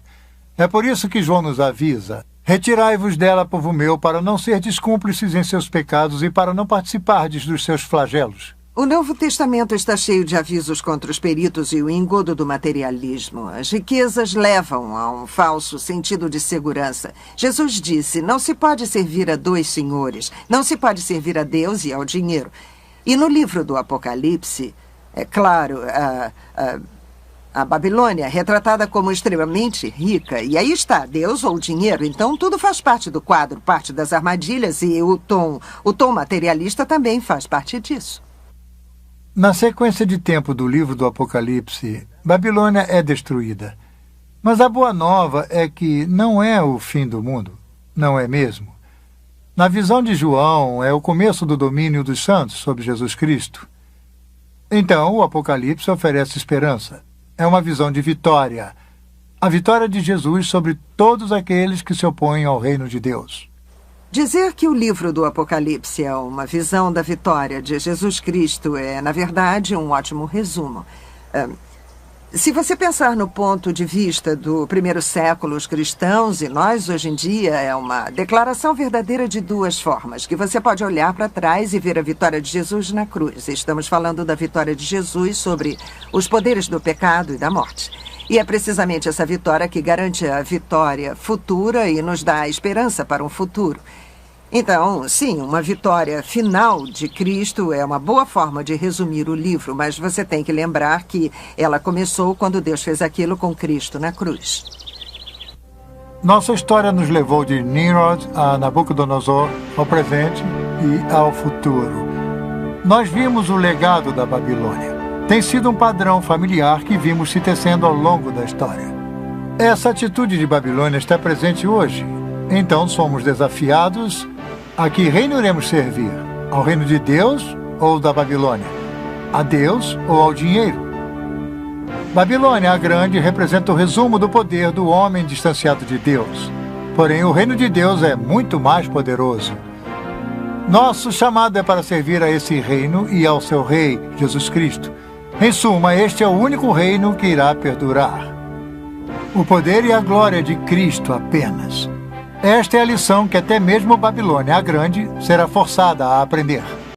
É por isso que João nos avisa: retirai-vos dela, povo meu, para não serdes cúmplices em seus pecados e para não participardes dos seus flagelos. O Novo Testamento está cheio de avisos contra os peritos e o engodo do materialismo. As riquezas levam a um falso sentido de segurança. Jesus disse: não se pode servir a dois senhores. Não se pode servir a Deus e ao dinheiro. E no livro do Apocalipse, é claro, a Babilônia é retratada como extremamente rica. E aí está, Deus ou dinheiro. Então tudo faz parte do quadro, parte das armadilhas, e o tom materialista também faz parte disso. Na sequência de tempo do livro do Apocalipse, Babilônia é destruída. Mas a boa nova é que não é o fim do mundo. Não é mesmo. Na visão de João, é o começo do domínio dos santos sobre Jesus Cristo. Então, o Apocalipse oferece esperança. É uma visão de vitória. A vitória de Jesus sobre todos aqueles que se opõem ao reino de Deus. Dizer que o livro do Apocalipse é uma visão da vitória de Jesus Cristo é, na verdade, um ótimo resumo. Se você pensar no ponto de vista do primeiro século, os cristãos e nós hoje em dia, é uma declaração verdadeira de duas formas, que você pode olhar para trás e ver a vitória de Jesus na cruz. Estamos falando da vitória de Jesus sobre os poderes do pecado e da morte. E é precisamente essa vitória que garante a vitória futura e nos dá a esperança para um futuro. Então, sim, uma vitória final de Cristo é uma boa forma de resumir o livro, mas você tem que lembrar que ela começou quando Deus fez aquilo com Cristo na cruz. Nossa história nos levou de Nimrod a Nabucodonosor, ao presente e ao futuro. Nós vimos o legado da Babilônia. Tem sido um padrão familiar que vimos se tecendo ao longo da história. Essa atitude de Babilônia está presente hoje. Então somos desafiados a que reino iremos servir? Ao reino de Deus ou da Babilônia? A Deus ou ao dinheiro? Babilônia, a grande, representa o resumo do poder do homem distanciado de Deus. Porém, o reino de Deus é muito mais poderoso. Nosso chamado é para servir a esse reino e ao seu rei, Jesus Cristo. Em suma, este é o único reino que irá perdurar. O poder e a glória de Cristo apenas. Esta é a lição que até mesmo Babilônia, a grande, será forçada a aprender.